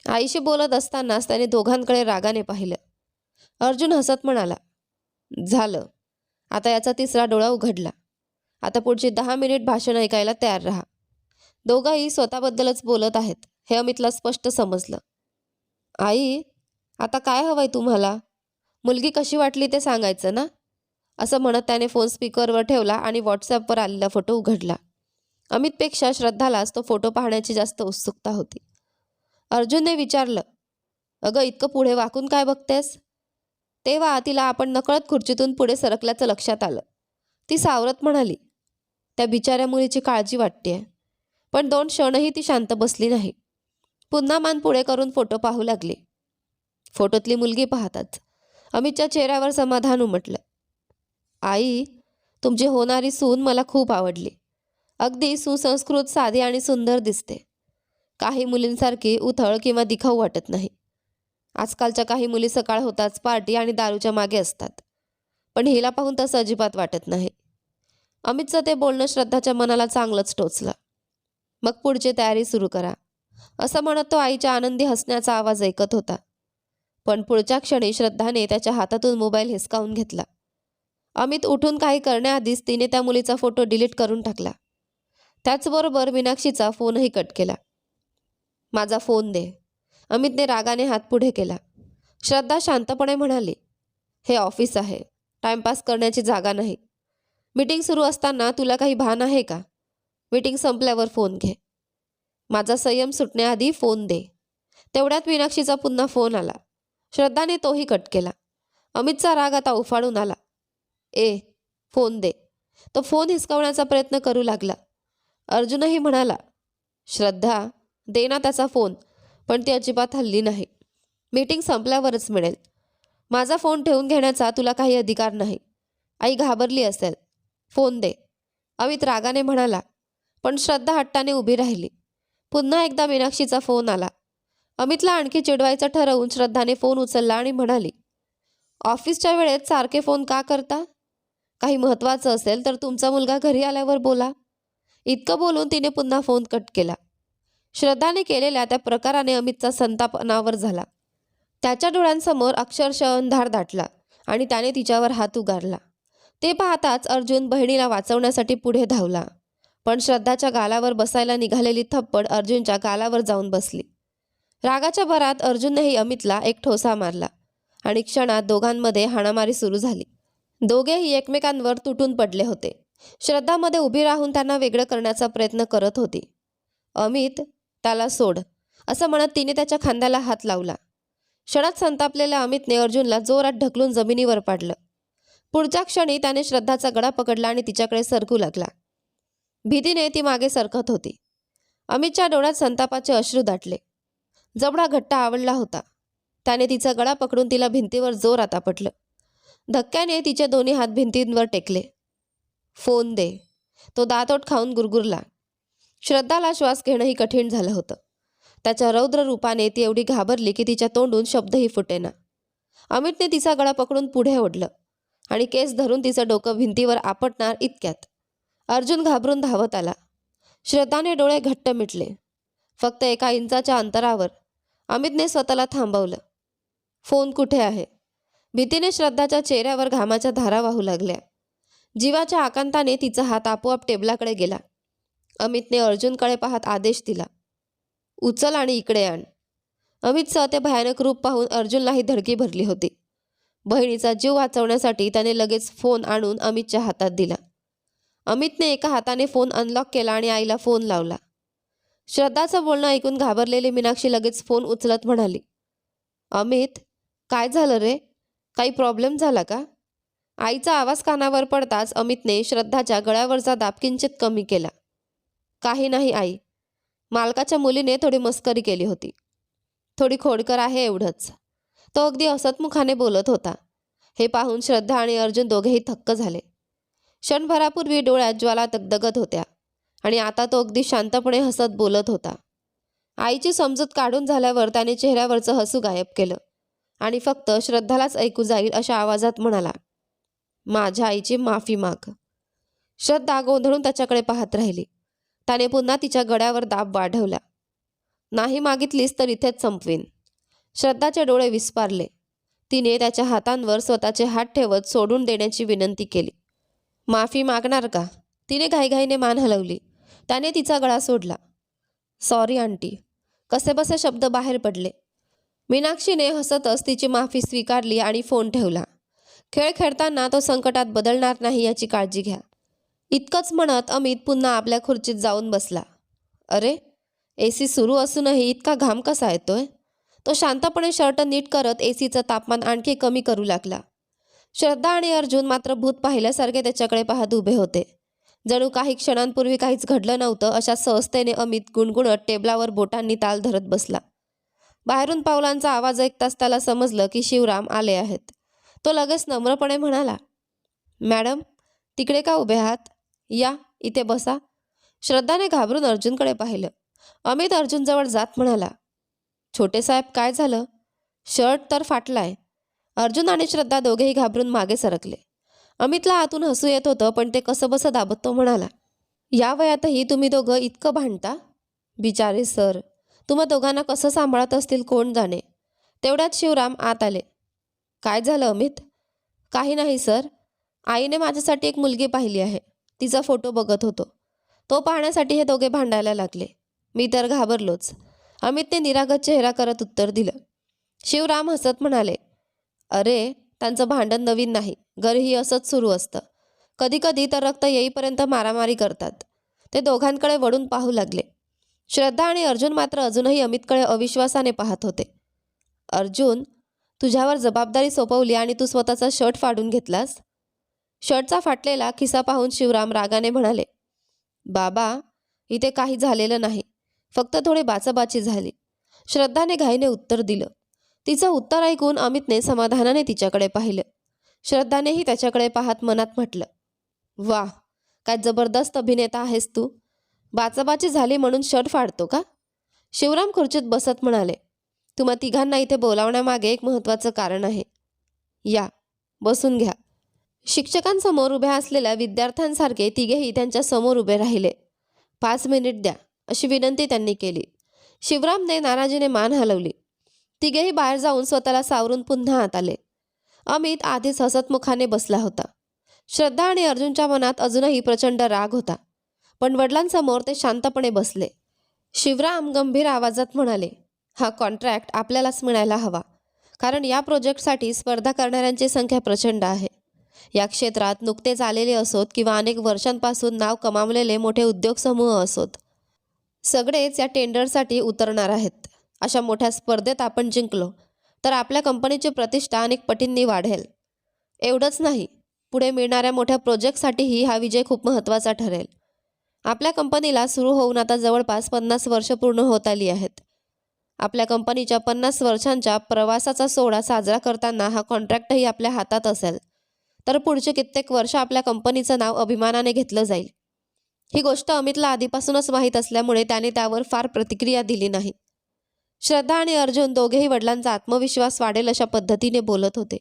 आईशी बोलत असतानाच त्याने दोघांकडे रागाने पाहिलं. अर्जुन हसत म्हणाला, झालं, आता याचा तिसरा डोळा उघडला. आता पुढची 10 मिनिट भाषण ऐकायला तयार राहा. दोघंही स्वतःबद्दलच बोलत आहेत हे अमितला स्पष्ट समजलं. आई, आता काय हवंय तुम्हाला? मुलगी कशी वाटली ते सांगायचं ना. असं म्हणत त्याने फोन स्पीकरवर ठेवला आणि व्हॉट्सॲपवर आलेला फोटो उघडला. अमितपेक्षा श्रद्धालाच तो फोटो पाहण्याची जास्त उत्सुकता होती. अर्जुनने विचारलं, अगं इतकं पुढे वाकून काय बघतेस? तेव्हा तिला आपण नकळत खुर्चीतून पुढे सरकल्याचं लक्षात आलं. ती सावरत म्हणाली, त्या बिचाऱ्या मुलीची काळजी वाटतेय. पण 2 क्षणही ती शांत बसली नाही. पुन्हा मान पुढे करून फोटो पाहू लागली. फोटोतली मुलगी पाहताच अमितच्या चेहऱ्यावर समाधान उमटलं. आई, तुमची होणारी सून मला खूप आवडली. अगदी सुसंस्कृत, साधी आणि सुंदर दिसते. काही मुलींसारखी उथळ किंवा दिखाऊ वाटत नाही. आजकालच्या काही मुली सकाळ होताच पार्टी आणि दारूच्या मागे असतात, पण हिला पाहून तसं अजिबात वाटत नाही. अमितचं ते बोलणं श्रद्धाच्या मनाला चांगलंच टोचलं. मग पुढची तयारी सुरू करा, असं म्हणत तो आईच्या आनंदी हसण्याचा आवाज ऐकत होता. पण पुढच्या क्षणी श्रद्धाने त्याच्या हातातून मोबाईल हिसकावून घेतला. अमित उठून काही करण्याआधीच तिने त्या मुलीचा फोटो डिलीट करून टाकला. त्याचबरोबर मीनाक्षीचा फोनही कट केला. माझा फोन दे. अमितने रागाने हात पुढे केला. श्रद्धा शांतपणे म्हणाली, हे ऑफिस आहे, टाइमपास करण्याची जागा नाही. मीटिंग सुरू असताना तुला काही भान आहे का? मीटिंग संपल्यावर फोन घे. माझा संयम सुटण्याआधी फोन दे. तेवढ्यात मीनाक्षीचा पुन्हा फोन आला. श्रद्धाने तोही कट केला. अमितचा राग आता उफाळून आला. फोन दे. तो फोन हिसकावण्याचा प्रयत्न करू लागला. अर्जुनही म्हणाला, श्रद्धा दे ना त्याचा फोन. पण ती अजिबात हल्ली नाही. मीटिंग संपल्यावरच मिळेल. माझा फोन ठेवून घेण्याचा तुला काही अधिकार नाही. आई घाबरली असेल. फोन दे. अमित रागाने म्हणाला. पण श्रद्धा हट्टाने उभी राहिली. पुन्हा एकदा मीनाक्षीचा फोन आला. अमितला आणखी चिडवायचं ठरवून श्रद्धाने फोन उचलला आणि म्हणाली, ऑफिसच्या वेळेत सारखे फोन का करता? काही महत्त्वाचं असेल तर तुमचा मुलगा घरी आल्यावर बोला. इतकं बोलून तिने पुन्हा फोन कट केला. श्रद्धाने केलेल्या त्या प्रकाराने अमितचा संताप अनावर झाला. त्याच्या डोळ्यांसमोर अक्षरशः अंधार दाटला आणि त्याने तिच्यावर हात उगारला. ते पाहताच अर्जुन बहिणीला वाचवण्यासाठी पुढे धावला. पण श्रद्धाच्या गालावर बसायला निघालेली थप्पड अर्जुनच्या गालावर जाऊन बसली. रागाच्या भरात अर्जुननेही अमितला एक ठोसा मारला आणि क्षणात दोघांमध्ये हाणामारी सुरू झाली. दोघेही एकमेकांवर तुटून पडले होते. श्रद्धामध्ये उभी राहून त्यांना वेगळं करण्याचा प्रयत्न करत होती. अमित, त्याला सोड, असं म्हणत तिने त्याच्या खांद्याला हात लावला. क्षणात संतापलेल्या अमितने अर्जुनला जोरात ढकलून जमिनीवर पाडलं. पुढच्या क्षणी त्याने श्रद्धाचा गळा पकडला आणि तिच्याकडे सरकू लागला. भीतीने ती मागे सरकत होती. अमितच्या डोळ्यात संतापाचे अश्रू दाटले. जबडा घट्ट आवडला होता. त्याने तिचा गळा पकडून तिला भिंतीवर जोरात आपटलं. धक्क्याने तिचे दोन्ही हात भिंतींवर टेकले. फोन दे. तो दातोट खाऊन गुरगुरला. श्रद्धाला श्वास घेणंही कठीण झालं होतं. त्याच्या रौद्र रूपाने ती एवढी घाबरली की तिच्या तोंडून शब्दही फुटेना. अमितने तिचा गळा पकडून पुढे ओढलं आणि केस धरून तिचं डोकं भिंतीवर आपटणार इतक्यात अर्जुन घाबरून धावत आला. श्रद्धाने डोळे घट्ट मिटले. फक्त 1 इंचाच्या अंतरावर. अमितने स्वतःला थांबवलं. फोन कुठे आहे? भीतीने श्रद्धाच्या चेहऱ्यावर घामाच्या धारा वाहू लागल्या. जीवाच्या आकांताने तिचा हात आपोआप टेबलाकडे गेला. अमितने अर्जुनकडे पाहत आदेश दिला, उचल आणि इकडे आण. अमितचं ते भयानक रूप पाहून अर्जुनलाही धडकी भरली होती. बहिणीचा जीव वाचवण्यासाठी त्याने लगेच फोन आणून अमितच्या हातात दिला. अमितने एका हाताने फोन अनलॉक केला आणि आईला फोन लावला. श्रद्धाचं बोलणं ऐकून घाबरलेली मीनाक्षी लगेच फोन उचलत म्हणाली, अमित, काय झालं रे? काही प्रॉब्लेम झाला का? आईचा आवाज कानावर पडताच अमितने श्रद्धाच्या गळ्यावरचा दाब किंचित कमी केला. काही नाही आई, मालकाच्या मुलीने थोडी मस्करी केली होती. थोडी खोडकर आहे एवढंच. तो अगदी हसतमुखाने बोलत होता. हे पाहून श्रद्धा आणि अर्जुन दोघेही थक्क झाले. क्षणभरापूर्वी डोळ्यात ज्वाला दगदगत होत्या आणि आता तो अगदी शांतपणे हसत बोलत होता. आईची समजूत काढून झाल्यावर त्याने चेहऱ्यावरचं हसू गायब केलं आणि फक्त श्रद्धालाच ऐकू जाईल अशा आवाजात म्हणाला, माझ्या आईची माफी माग. श्रद्धा गोंधळून त्याच्याकडे पाहत राहिली. त्याने पुन्हा तिच्या गळ्यावर दाब वाढवला. नाही मागितलीस तर इथेच संपवीन. श्रद्धाचे डोळे विस्पारले. तिने त्याच्या हातांवर स्वतःचे हात ठेवत सोडून देण्याची विनंती केली. माफी मागणार का? तिने घाईघाईने मान हलवली. त्याने तिचा गळा सोडला. Sorry aunty. कसेबसे शब्द बाहेर पडले. मीनाक्षीने हसतच तिची माफी स्वीकारली आणि फोन ठेवला. खेळ खेळताना तो संकटात बदलणार नाही याची काळजी घ्या. इतकंच म्हणत अमित पुन्हा आपल्या खुर्चीत जाऊन बसला. अरे, AC सुरू असूनही इतका घाम कसा येतोय? तो शांतपणे शर्ट नीट करत ACचं तापमान आणखी कमी करू लागला. श्रद्धा आणि अर्जुन मात्र भूत पाहिल्यासारखे त्याच्याकडे पाहत उभे होते. जणू काही क्षणांपूर्वी काहीच घडलं नव्हतं अशा सहजतेने अमित गुणगुणत टेबलावर बोटांनी ताल धरत बसला. बाहेरून पावलांचा आवाज ऐकताच त्याला समजलं की शिवराम आले आहेत. तो लगेच नम्रपणे म्हणाला, मॅडम, तिकडे का उभे आहात? या, इथे बसा. श्रद्धाने घाबरून अर्जुनकडे पाहिलं. अमित अर्जुनजवळ जात म्हणाला, छोटे साहेब, काय झालं? शर्ट तर फाटलाय. अर्जुन आणि श्रद्धा दोघेही घाबरून मागे सरकले. अमितला आतून हसू येत होतं, पण ते कसंबसं दाबत तो म्हणाला, या वयातही तुम्ही दोघं इतकं भांडता? बिचारे सर, तुम्हा दोघांना कसं सांभाळत असतील कोण जाणे. तेवढ्यात शिवराम आत आले. काय झालं अमित? काही नाही सर, आईने माझ्यासाठी एक मुलगी पाहिली आहे. तिचा फोटो बघत होतो. तो पाहण्यासाठी हे दोघे भांडायला लागले. मी तर घाबरलोच. अमितने निरागस चेहरा करत उत्तर दिलं. शिवराम हसत म्हणाले, अरे त्यांचं भांडण नवीन नाही, घरीही असंच सुरू असतं. कधी कधी तर रक्त येईपर्यंत मारामारी करतात. ते दोघांकडे वळून पाहू लागले. श्रद्धा आणि अर्जुन मात्र अजूनही अमितकडे अविश्वासाने पाहत होते. अर्जुन, तुझ्यावर जबाबदारी सोपवली आणि तू स्वतःचा शर्ट फाडून घेतलास. शर्टचा फाटलेला खिसा पाहून शिवराम रागाने म्हणाले, बाबा, इथे काही झालेलं नाही, फक्त थोडी बाचाबाची झाली. श्रद्धाने घाईने उत्तर दिलं. तिचं उत्तर ऐकून अमितने समाधानाने तिच्याकडे पाहिलं. श्रद्धानेही त्याच्याकडे पाहत मनात म्हटलं, वाह, काय जबरदस्त अभिनेता आहेस तू. बाचाबाची झाली म्हणून शर्ट फाडतो का? शिवराम खुर्चीत बसत म्हणाले, तुम्हा तिघांना इथे बोलावण्यामागे एक महत्त्वाचं कारण आहे. या, बसून घ्या. शिक्षकांसमोर उभ्या असलेल्या विद्यार्थ्यांसारखे तिघेही त्यांच्या समोर उभे राहिले. 5 मिनिट द्या, अशी विनंती त्यांनी केली. शिवरामने नाराजीने मान हलवली. तिघेही बाहेर जाऊन स्वतःला सावरून पुन्हा आत आले. अमित आधीच हसतमुखाने बसला होता. श्रद्धा आणि अर्जुनच्या मनात अजूनही प्रचंड राग होता, पण वडिलांसमोर ते शांतपणे बसले. शिवराम गंभीर आवाजात म्हणाले, हा कॉन्ट्रॅक्ट आपल्यालाच मिळायला हवा, कारण या प्रोजेक्टसाठी स्पर्धा करणाऱ्यांची संख्या प्रचंड आहे. या क्षेत्रात नुकतेच आलेले असोत किंवा अनेक वर्षांपासून नाव कमावलेले मोठे उद्योग समूह असोत, सगळेच या टेंडरसाठी उतरणार आहेत. अशा मोठ्या स्पर्धेत आपण जिंकलो तर आपल्या कंपनीची प्रतिष्ठा अनेक पटींनी वाढेल. एवढंच नाही, पुढे मिळणाऱ्या मोठ्या प्रोजेक्टसाठीही हा विजय खूप महत्त्वाचा ठरेल. आपल्या कंपनीला सुरू होऊन आता जवळपास 50 वर्ष पूर्ण होत आली आहेत. आपल्या कंपनीच्या 50 वर्षांच्या प्रवासाचा सोहळा साजरा करताना हा कॉन्ट्रॅक्टही आपल्या हातात असेल तर पुढचे कित्येक वर्ष आपल्या कंपनीचं नाव अभिमानाने घेतलं जाईल. ही गोष्ट अमितला आधीपासूनच माहीत असल्यामुळे त्याने त्यावर फार प्रतिक्रिया दिली नाही. श्रद्धा आणि अर्जुन दोघेही वडिलांचा आत्मविश्वास वाढेल अशा पद्धतीने बोलत होते.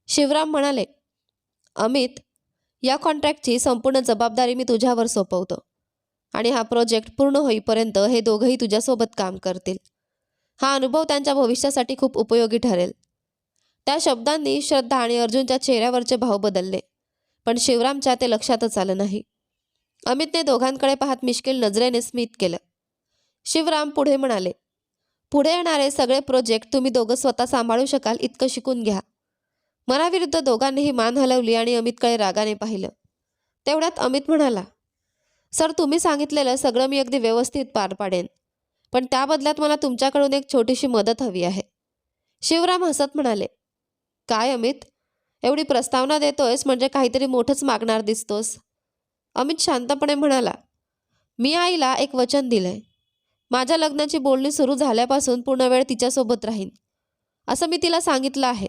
शिवराम म्हणाले, अमित, या कॉन्ट्रॅक्टची संपूर्ण जबाबदारी मी तुझ्यावर सोपवतो आणि हा प्रोजेक्ट पूर्ण होईपर्यंत हे दोघंही तुझ्यासोबत काम करतील. हा अनुभव त्यांच्या भविष्यासाठी खूप उपयोगी ठरेल. त्या शब्दांनी श्रद्धा आणि अर्जुनच्या चेहऱ्यावरचे भाव बदलले, पण शिवरामच्या ते लक्षातच आलं नाही. अमितने दोघांकडे पाहत मिश्किल नजरेने स्मित केलं. शिवराम पुढे म्हणाले, पुढे येणारे सगळे प्रोजेक्ट तुम्ही दोघं स्वतः सांभाळू शकाल इतकं शिकून घ्या. मनाविरुद्ध दोघांनीही मान हलवली आणि अमितकडे रागाने पाहिलं. तेवढ्यात अमित म्हणाला, सर, तुम्ही सांगितलेलं सगळं मी अगदी व्यवस्थित पार पाडेन, पण त्या बदल्यात मला तुमच्याकडून एक छोटीशी मदत हवी आहे. शिवराम हसत म्हणाले, काय अमित, एवढी प्रस्तावना देतोयस म्हणजे काहीतरी मोठंच मागणार दिसतोस. अमित शांतपणे म्हणाला, मी आईला एक वचन दिलंय. माझ्या लग्नाची बोलणी सुरू झाल्यापासून पूर्ण वेळ तिच्यासोबत राहीन असं मी तिला सांगितलं आहे,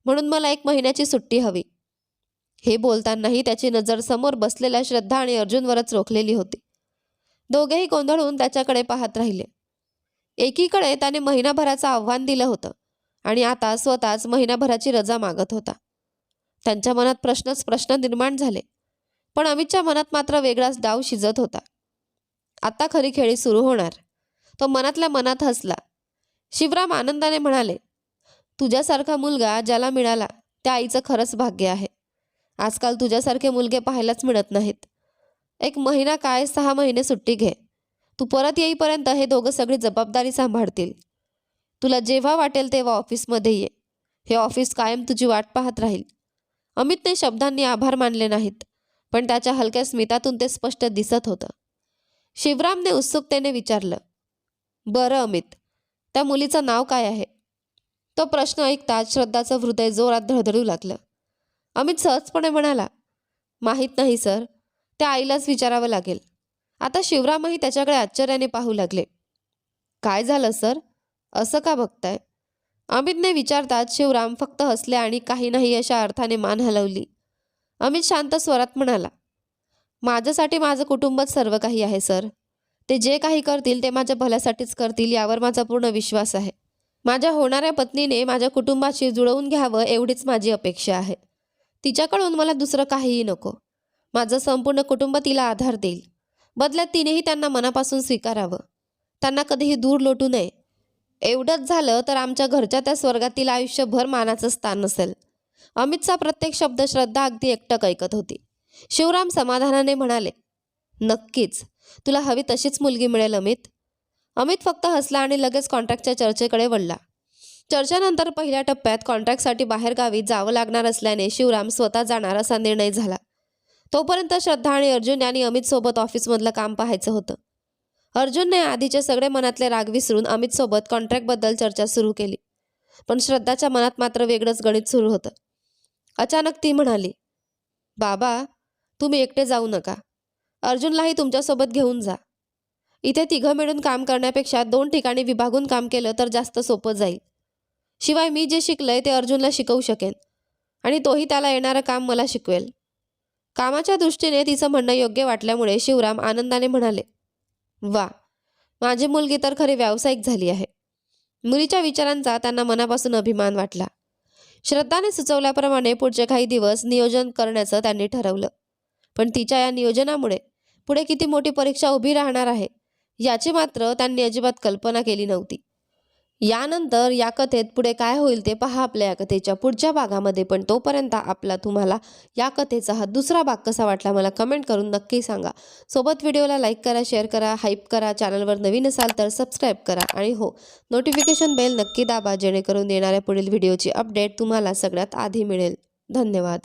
म्हणून मला 1 महिन्याची सुट्टी हवी. हे बोलतानाही त्याची नजर समोर बसलेल्या श्रद्धा आणि अर्जुनवरच रोखलेली होती. दोघेही गोंधळून त्याच्याकडे पाहत राहिले. एकीकडे त्याने महिनाभराचं आव्हान दिलं होतं आणि आता स्वतःच महिनाभराची रजा मागत होता. त्यांच्या मनात प्रश्न निर्माण झाले, पण अमितच्या मनात मात्र वेगळाच डाव शिजत होता. आता खरी खेळी सुरू होणार. तो मनातल्या मनात हसला. शिवराम आनंदाने म्हणाले, तुझ्यासारखा मुलगा ज्याला मिळाला त्या आईचं खरंच भाग्य आहे. आजकाल तुझ्यासारखे मुलगे पाहायलाच मिळत नाहीत. 1 महिना काय, 6 महिने सुट्टी घे. तू परत येईपर्यंत हे दोघं सगळी जबाबदारी सांभाळतील. तुला जेव्हा वाटेल तेव्हा ऑफिसमध्ये ये. हे ऑफिस कायम तुझी वाट पाहत राहील. अमितने शब्दांनी आभार मानले नाहीत, पण त्याच्या हलक्या स्मितातून ते स्पष्ट दिसत होतं. शिवरामने उत्सुकतेने विचारलं, बरं अमित, त्या मुलीचं नाव काय आहे? तो प्रश्न ऐकताच श्रद्धाचं हृदय जोरात धडधडू लागलं. अमित सहजपणे म्हणाला, माहीत नाही सर, त्या आईलाच विचारावं लागेल. आता शिवरामही त्याच्याकडे आश्चर्याने पाहू लागले. काय झालं सर, असं का बघताय? अमितने विचारताच शिवराम फक्त हसले आणि काही नाही अशा अर्थाने मान हलवली. अमित शांत स्वरात म्हणाला, माझ्यासाठी माझं कुटुंबच सर्व काही आहे सर. ते जे काही करतील ते माझ्या भल्यासाठीच करतील यावर माझा पूर्ण विश्वास आहे. माझ्या होणाऱ्या पत्नीने माझ्या कुटुंबाशी जुळवून घ्यावं एवढीच माझी अपेक्षा आहे. तिच्याकडून मला दुसरं काहीही नको. माझं संपूर्ण कुटुंब तिला आधार देईल. बदल्यात तिनेही त्यांना मनापासून स्वीकारावं. त्यांना कधीही दूर लोटू नये. एवढंच झालं तर आमच्या घरच्या त्या स्वर्गातील आयुष्यभर मानाचं स्थान असेल. अमितचा प्रत्येक शब्द श्रद्धा अगदी एकटक ऐकत होती. शिवराम समाधानाने म्हणाले, नक्कीच तुला हवी तशीच मुलगी मिळेल अमित. अमित फक्त हसला आणि लगेच कॉन्ट्रॅक्टच्या चर्चेकडे वळला. चर्चेनंतर पहिल्या टप्प्यात कॉन्ट्रॅक्टसाठी बाहेरगावी जावं लागणार असल्याने शिवराम स्वतः जाणार असा निर्णय झाला. तोपर्यंत श्रद्धा आणि अर्जुन यांनी अमितसोबत ऑफिसमधलं काम पाहायचं होतं. अर्जुनने आधीचे सगळे मनातले राग विसरून अमितसोबत कॉन्ट्रॅक्टबद्दल चर्चा सुरू केली. पण श्रद्धाच्या मनात मात्र वेगळंच गणित सुरू होतं. अचानक ती म्हणाली, बाबा तुम्ही एकटे जाऊ नका, अर्जुनलाही तुमच्यासोबत घेऊन जा. इथे तिघं मिळून काम करण्यापेक्षा 2 ठिकाणी विभागून काम केलं तर जास्त सोपं जाईल. शिवाय मी जे शिकलंय ते अर्जुनला शिकवू शकेन आणि तोही त्याला येणारं काम मला शिकवेल. कामाच्या दृष्टीने तिचं म्हणणं योग्य वाटल्यामुळे शिवराम आनंदाने म्हणाले, वा, माझी मुलगी तर खरी व्यावसायिक झाली आहे. मुलीच्या विचारांचा त्यांना मनापासून अभिमान वाटला. श्रद्धाने सुचवल्याप्रमाणे पुढचे काही दिवस नियोजन करण्याचं त्यांनी ठरवलं. पण तिच्या या नियोजनामुळे पुढे किती मोठी परीक्षा उभी राहणार आहे याची मात्र त्यांनी अजिबात कल्पना केली नव्हती. यानंतर या कथेत पुढे काय होईल ते पहा आपल्या या कथेच्या पुढच्या भागामध्ये. पण तोपर्यंत तुम्हाला या कथेचा हा दुसरा भाग कसा वाटला मला कमेंट करून नक्की सांगा. सोबत व्हिडिओला लाईक करा, शेअर करा, हाईप करा. चॅनलवर नवीन असाल तर सबस्क्राईब करा आणि हो, नोटिफिकेशन बेल नक्की दाबा जेणेकरून येणाऱ्या पुढील व्हिडिओची अपडेट तुम्हाला सगळ्यात आधी मिळेल. धन्यवाद.